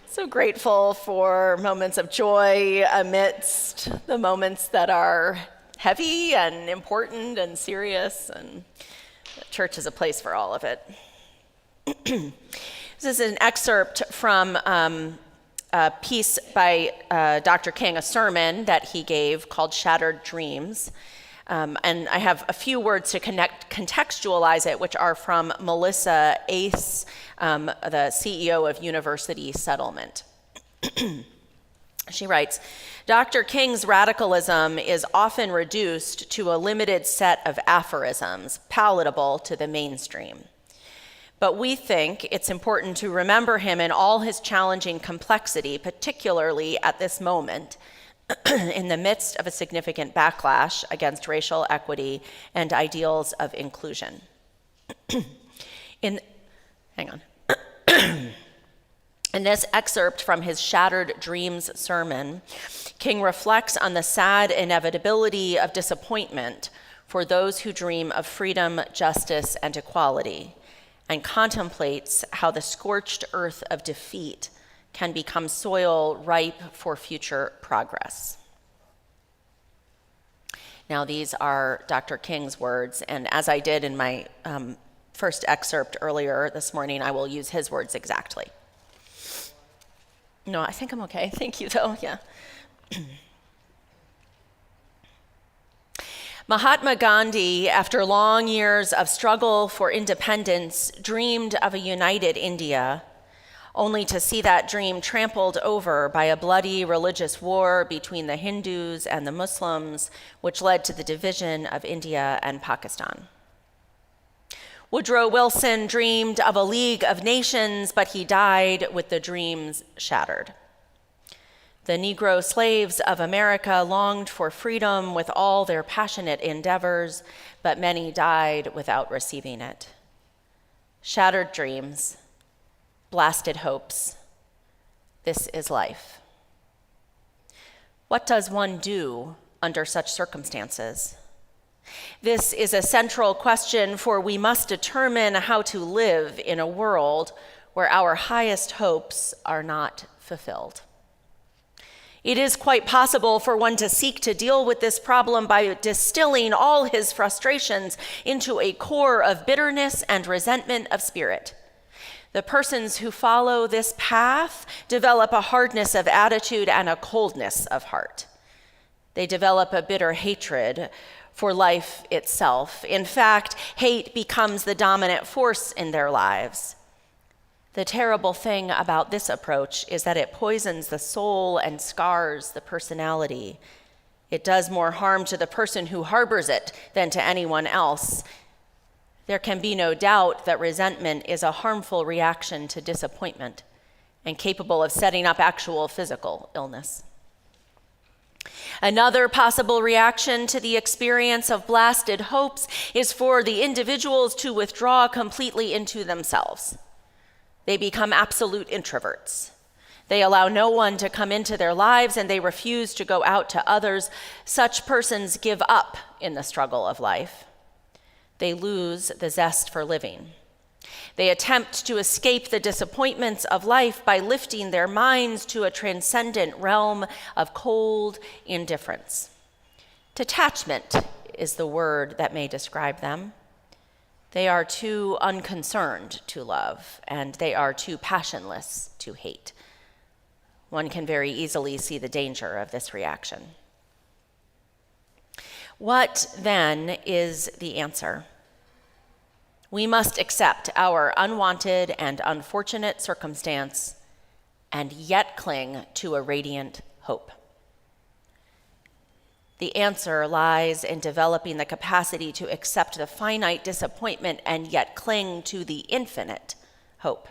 So grateful for moments of joy amidst the moments that are heavy and important and serious, and the church is a place for all of it. This is an excerpt from a piece by Dr. King, a sermon that he gave called Shattered Dreams. And I have a few words to contextualize it, which are from Melissa Ace, the CEO of University Settlement. She writes, Dr. King's radicalism is often reduced to a limited set of aphorisms, palatable to the mainstream. But we think it's important to remember him in all his challenging complexity, particularly at this moment, in the midst of a significant backlash against racial equity and ideals of inclusion. In this excerpt from his Shattered Dreams sermon, King reflects on the sad inevitability of disappointment for those who dream of freedom, justice, and equality, and contemplates how the scorched earth of defeat can become soil ripe for future progress. Now, these are Dr. King's words, and as I did in my first excerpt earlier this morning, I will use his words exactly. No, I think I'm okay. Thank you, though. Yeah. Mahatma Gandhi, after long years of struggle for independence, dreamed of a united India, only to see that dream trampled over by a bloody religious war between the Hindus and the Muslims, which led to the division of India and Pakistan. Woodrow Wilson dreamed of a League of Nations, but he died with the dreams shattered. The Negro slaves of America longed for freedom with all their passionate endeavors, but many died without receiving it. Shattered dreams, blasted hopes. This is life. What does one do under such circumstances? This is a central question, for we must determine how to live in a world where our highest hopes are not fulfilled. It is quite possible for one to seek to deal with this problem by distilling all his frustrations into a core of bitterness and resentment of spirit. The persons who follow this path develop a hardness of attitude and a coldness of heart. They develop a bitter hatred for life itself. In fact, hate becomes the dominant force in their lives. The terrible thing about this approach is that it poisons the soul and scars the personality. It does more harm to the person who harbors it than to anyone else. There can be no doubt that resentment is a harmful reaction to disappointment and capable of setting up actual physical illness. Another possible reaction to the experience of blasted hopes is for the individuals to withdraw completely into themselves. They become absolute introverts. They allow no one to come into their lives, and they refuse to go out to others. Such persons give up in the struggle of life. They lose the zest for living. They attempt to escape the disappointments of life by lifting their minds to a transcendent realm of cold indifference. Detachment is the word that may describe them. They are too unconcerned to love, and they are too passionless to hate. One can very easily see the danger of this reaction. What then is the answer? We must accept our unwanted and unfortunate circumstance and yet cling to a radiant hope. The answer lies in developing the capacity to accept the finite disappointment and yet cling to the infinite hope.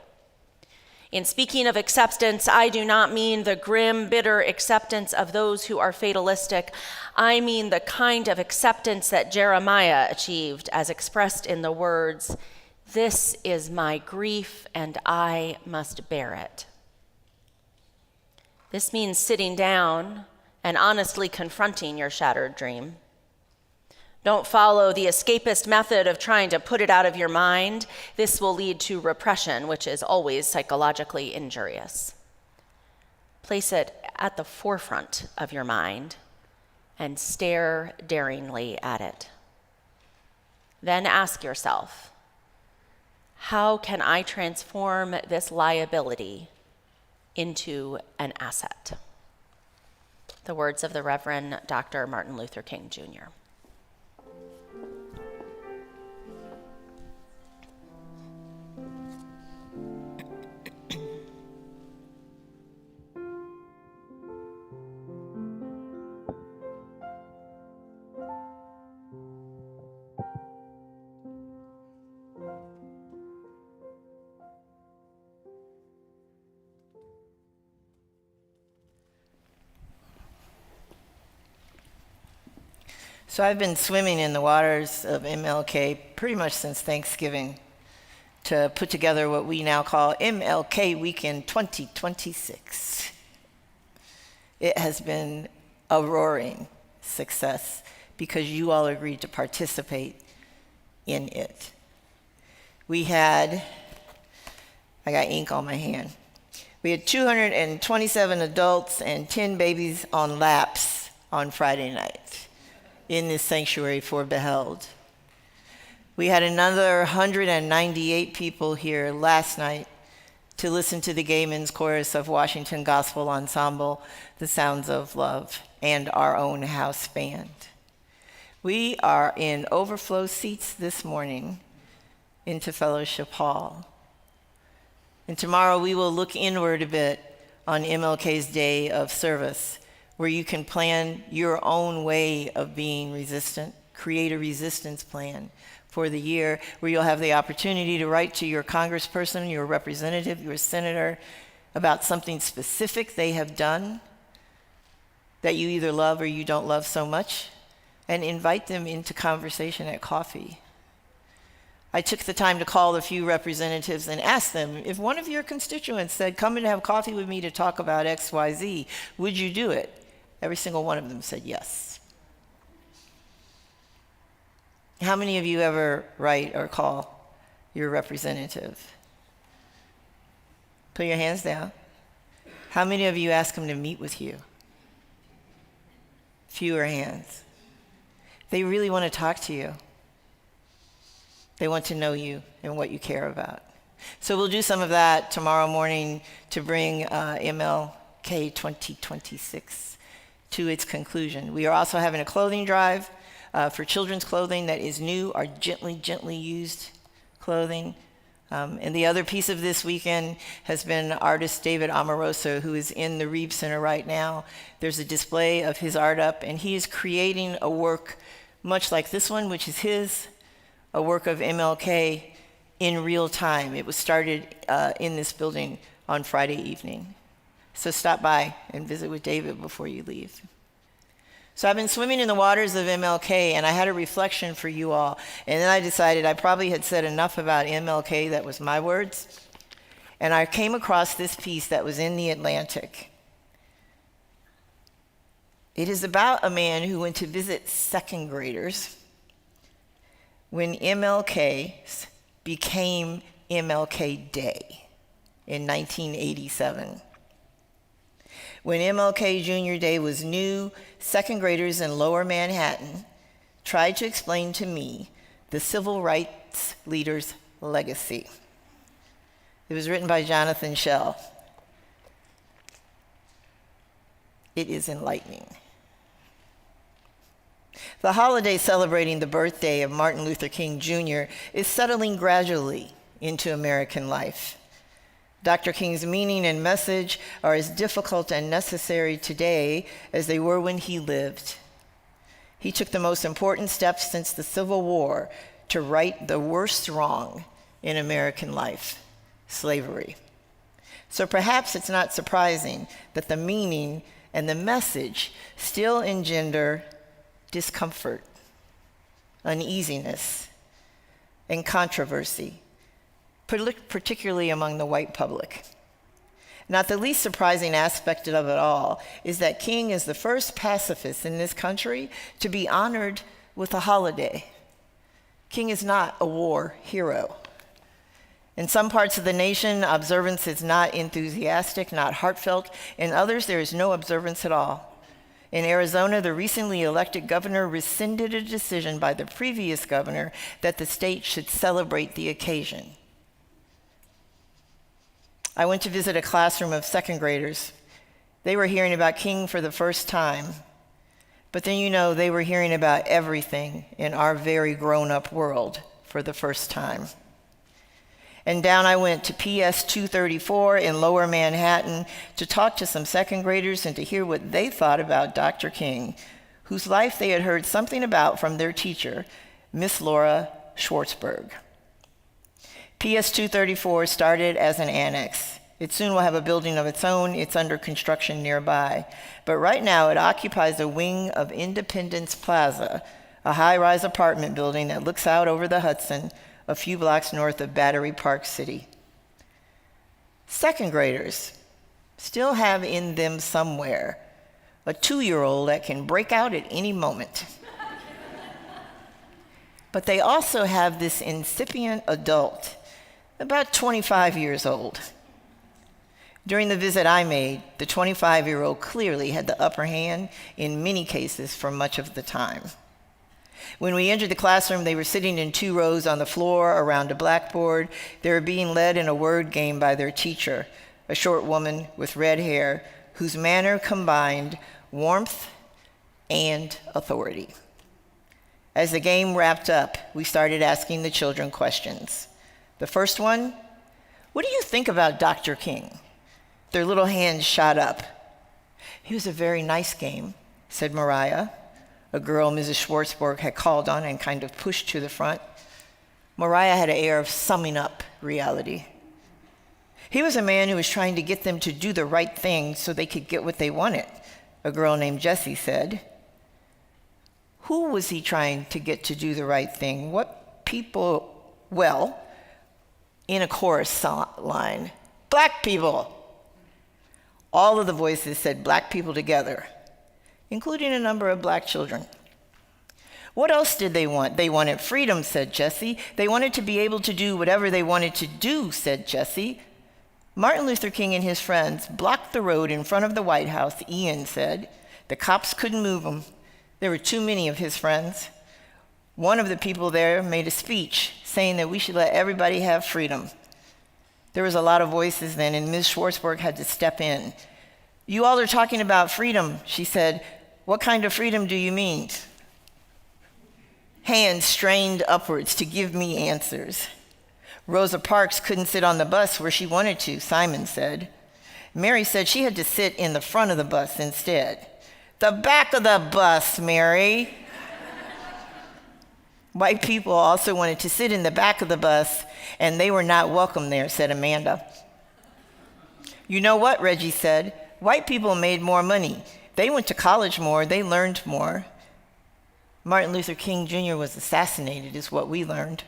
In speaking of acceptance, I do not mean the grim, bitter acceptance of those who are fatalistic. I mean the kind of acceptance that Jeremiah achieved, as expressed in the words, "This is my grief and I must bear it." This means sitting down and honestly confronting your shattered dream. Don't follow the escapist method of trying to put it out of your mind. This will lead to repression, which is always psychologically injurious. Place it at the forefront of your mind and stare daringly at it. Then ask yourself, how can I transform this liability into an asset? The words of the Reverend Dr. Martin Luther King, Jr. So I've been swimming in the waters of MLK pretty much since Thanksgiving to put together what we now call MLK Weekend 2026. It has been a roaring success because you all agreed to participate in it. We had, I got ink on my hand. We had 227 adults and 10 babies on laps on Friday night in this sanctuary for Beheld. We had another 198 people here last night to listen to the Gay Men's Chorus of Washington Gospel Ensemble, The Sounds of Love, and our own house band. We are in overflow seats this morning into Fellowship Hall. And tomorrow we will look inward a bit on MLK's day of service, where you can plan your own way of being resistant, create a resistance plan for the year, where you'll have the opportunity to write to your congressperson, your representative, your senator about something specific they have done that you either love or you don't love so much, and invite them into conversation at coffee. I took the time to call a few representatives and ask them, if one of your constituents said, come and have coffee with me to talk about XYZ, would you do it? Every single one of them said yes. How many of you ever write or call your representative? Put your hands down. How many of you ask them to meet with you? Fewer hands. They really want to talk to you. They want to know you and what you care about. So we'll do some of that tomorrow morning to bring MLK 2026 to its conclusion. We are also having a clothing drive for children's clothing that is new or gently used clothing. And the other piece of this weekend has been artist David Amoroso, who is in the Reeb Center right now. There's a display of his art up, and he is creating a work much like this one, which is his, a work of MLK in real time. It was started in this building on Friday evening. So stop by and visit with David before you leave. So I've been swimming in the waters of MLK, and I had a reflection for you all. And then I decided I probably had said enough about MLK, that was my words. And I came across this piece that was in The Atlantic. It is about a man who went to visit second graders when MLK became MLK Day in 1987. When MLK Junior Day was new, second graders in Lower Manhattan tried to explain to me the civil rights leader's legacy. It was written by Jonathan Schell. It is enlightening. The holiday celebrating the birthday of Martin Luther King Jr. is settling gradually into American life. Dr. King's meaning and message are as difficult and necessary today as they were when he lived. He took the most important steps since the Civil War to right the worst wrong in American life, slavery. So perhaps it's not surprising that the meaning and the message still engender discomfort, uneasiness, and controversy, particularly among the white public. Not the least surprising aspect of it all is that King is the first pacifist in this country to be honored with a holiday. King is not a war hero. In some parts of the nation, observance is not enthusiastic, not heartfelt. In others, there is no observance at all. In Arizona, the recently elected governor rescinded a decision by the previous governor that the state should celebrate the occasion. I went to visit a classroom of second graders. They were hearing about King for the first time. But then, they were hearing about everything in our very grown-up world for the first time. And down I went to PS 234 in Lower Manhattan to talk to some second graders and to hear what they thought about Dr. King, whose life they had heard something about from their teacher, Miss Laura Schwartzberg. PS 234 started as an annex. It soon will have a building of its own. It's under construction nearby. But right now it occupies a wing of Independence Plaza, a high-rise apartment building that looks out over the Hudson a few blocks north of Battery Park City. Second graders still have in them somewhere a 2-year-old that can break out at any moment. But they also have this incipient adult, about 25 years old. During the visit I made, the 25-year-old clearly had the upper hand in many cases for much of the time. When we entered the classroom, they were sitting in 2 rows on the floor around a blackboard. They were being led in a word game by their teacher, a short woman with red hair whose manner combined warmth and authority. As the game wrapped up, we started asking the children questions. The first one, what do you think about Dr. King? Their little hands shot up. He was a very nice game, said Mariah, a girl Mrs. Schwartzberg had called on and kind of pushed to the front. Mariah had an air of summing up reality. He was a man who was trying to get them to do the right thing so they could get what they wanted, a girl named Jessie said. Who was he trying to get to do the right thing? What people? Well, in a chorus line, black people. All of the voices said black people together, including a number of black children. What else did they want? They wanted freedom, said Jessie. They wanted to be able to do whatever they wanted to do, said Jessie. Martin Luther King and his friends blocked the road in front of the White House, Ian said. The cops couldn't move them. There were too many of his friends. One of the people there made a speech saying that we should let everybody have freedom. There was a lot of voices then, and Ms. Schwartzberg had to step in. You all are talking about freedom, she said. What kind of freedom do you mean? Hands strained upwards to give me answers. Rosa Parks couldn't sit on the bus where she wanted to, Simon said. Mary said she had to sit in the front of the bus instead. The back of the bus, Mary. White people also wanted to sit in the back of the bus, and they were not welcome there, said Amanda. You know what, Reggie said. White people made more money. They went to college more. They learned more. Martin Luther King Jr. was assassinated, is what we learned.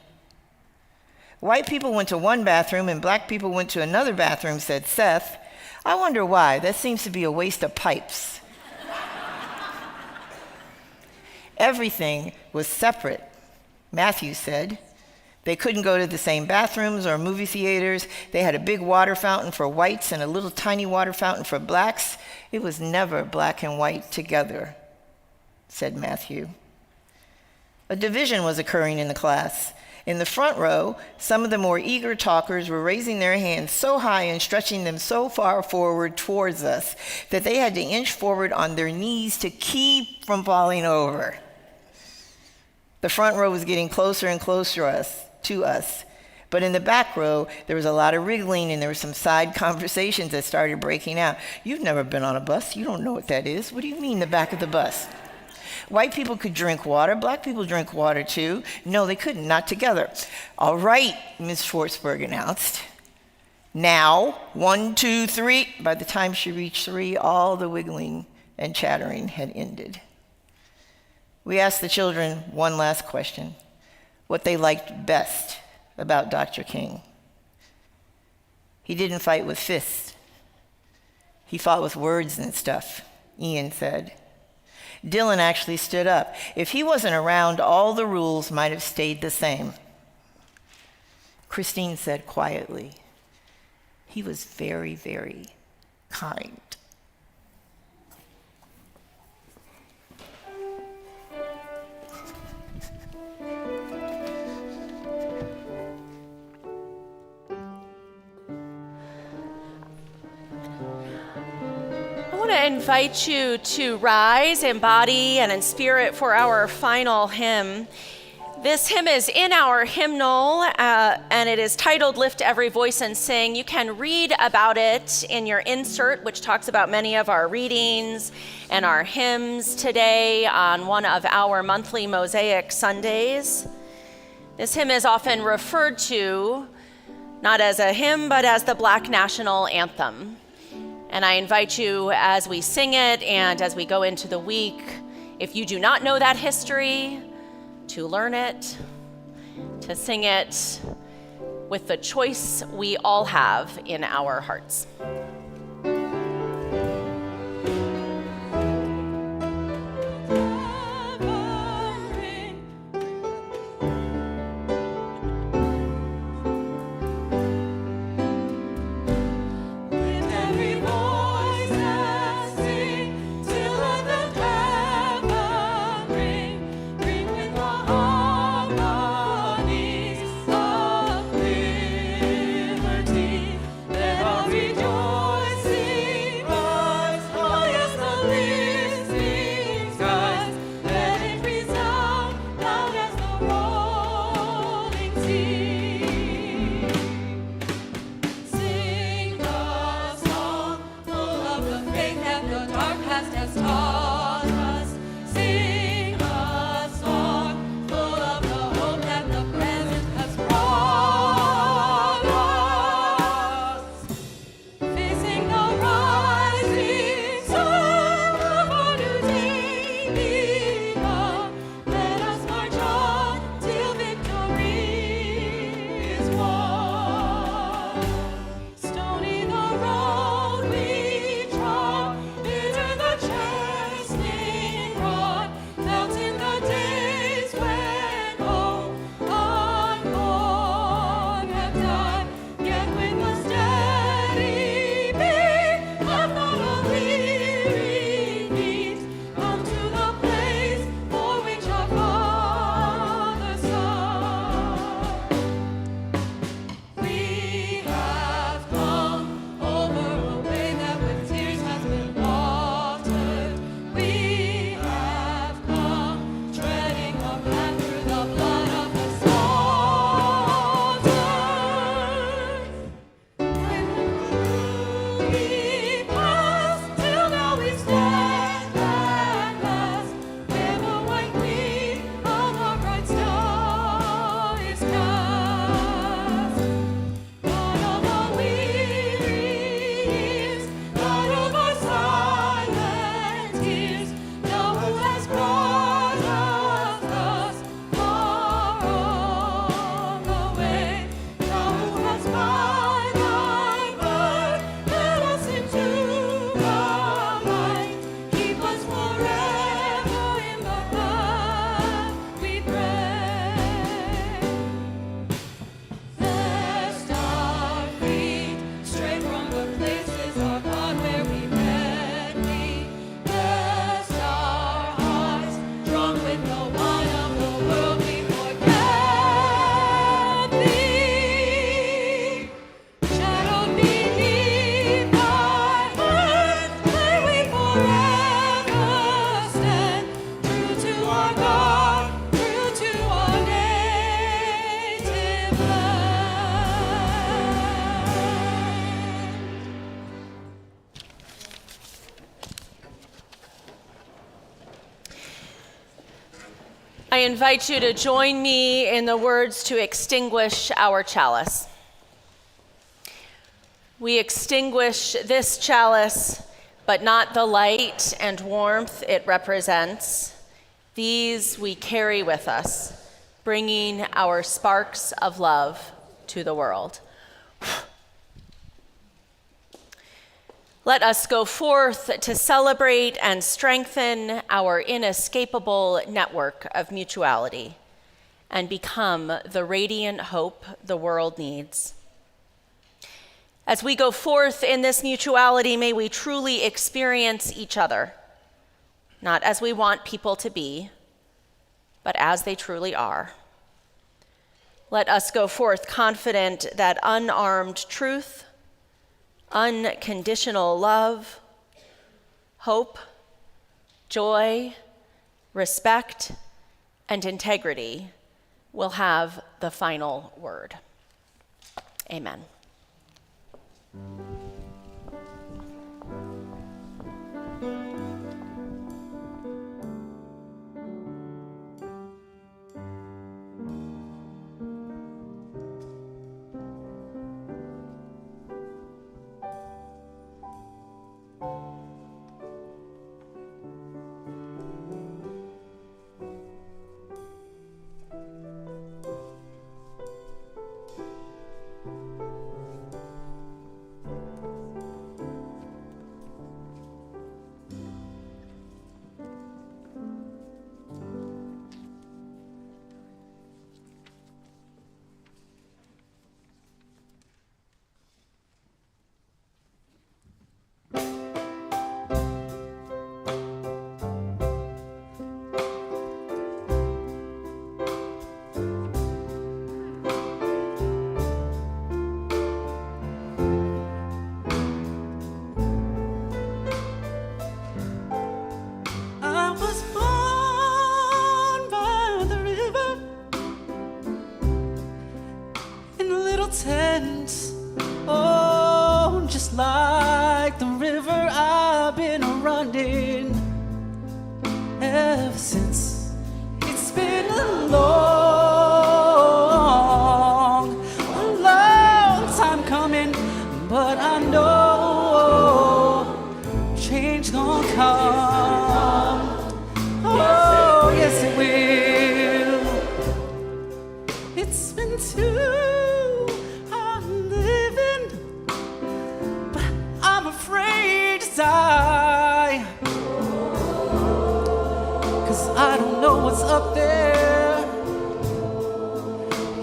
White people went to one bathroom and black people went to another bathroom, said Seth. I wonder why. That seems to be a waste of pipes. Everything was separate, Matthew said. They couldn't go to the same bathrooms or movie theaters. They had a big water fountain for whites and a little tiny water fountain for blacks. It was never black and white together, said Matthew. A division was occurring in the class. In the front row, some of the more eager talkers were raising their hands so high and stretching them so far forward towards us that they had to inch forward on their knees to keep from falling over. The front row was getting closer and closer to us. But in the back row, there was a lot of wriggling and there were some side conversations that started breaking out. You've never been on a bus. You don't know what that is. What do you mean the back of the bus? White people could drink water. Black people drink water too. No, they couldn't, not together. All right, Ms. Schwartzberg announced. Now, 1, 2, 3. By the time she reached 3, all the wiggling and chattering had ended. We asked the children one last question, what they liked best about Dr. King. He didn't fight with fists. He fought with words and stuff, Ian said. Dylan actually stood up. If he wasn't around, all the rules might have stayed the same. Christine said quietly, he was very, very kind. I want to invite you to rise in body and in spirit for our final hymn. This hymn is in our hymnal, and it is titled Lift Every Voice and Sing. You can read about it in your insert, which talks about many of our readings and our hymns today on one of our monthly Mosaic Sundays. This hymn is often referred to not as a hymn, but as the Black National Anthem. And I invite you as we sing it and as we go into the week, if you do not know that history, to learn it, to sing it with the choice we all have in our hearts. I invite you to join me in the words to extinguish our chalice. We extinguish this chalice, but not the light and warmth it represents. These we carry with us, bringing our sparks of love to the world. Let us go forth to celebrate and strengthen our inescapable network of mutuality and become the radiant hope the world needs. As we go forth in this mutuality, may we truly experience each other, not as we want people to be, but as they truly are. Let us go forth confident that unarmed truth, unconditional love, hope, joy, respect, and integrity will have the final word. Amen. tense. Oh, just like the river I've been running ever since. It's been a long time coming, but I know change gonna come. Oh, yes it will. It's been too hard living, but I'm afraid to die. 'Cause I don't know what's up there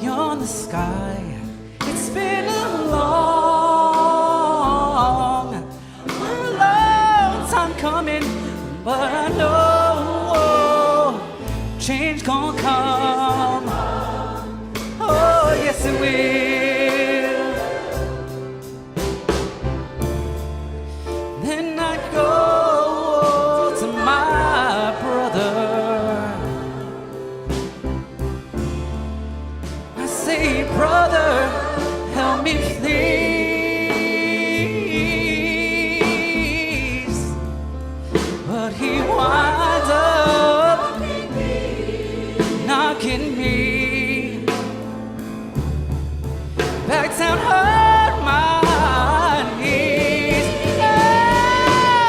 beyond the sky. It's been a long time coming, but I know change gonna come. Oh, yes it will. Then I go to my brother. I say, brother, help me please. But he winds up knocking me back down on my knees.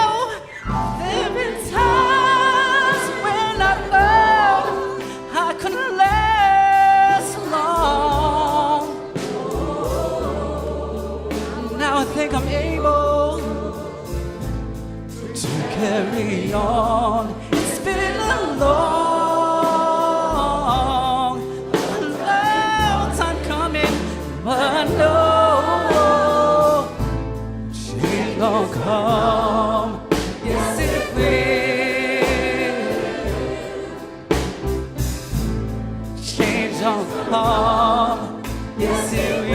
Oh, there've been times when I thought I couldn't last long. Now I think I'm able to carry on. It's been a long time coming, but I know change gon' come. Yes, it will. Change gon' come. Yes, it will.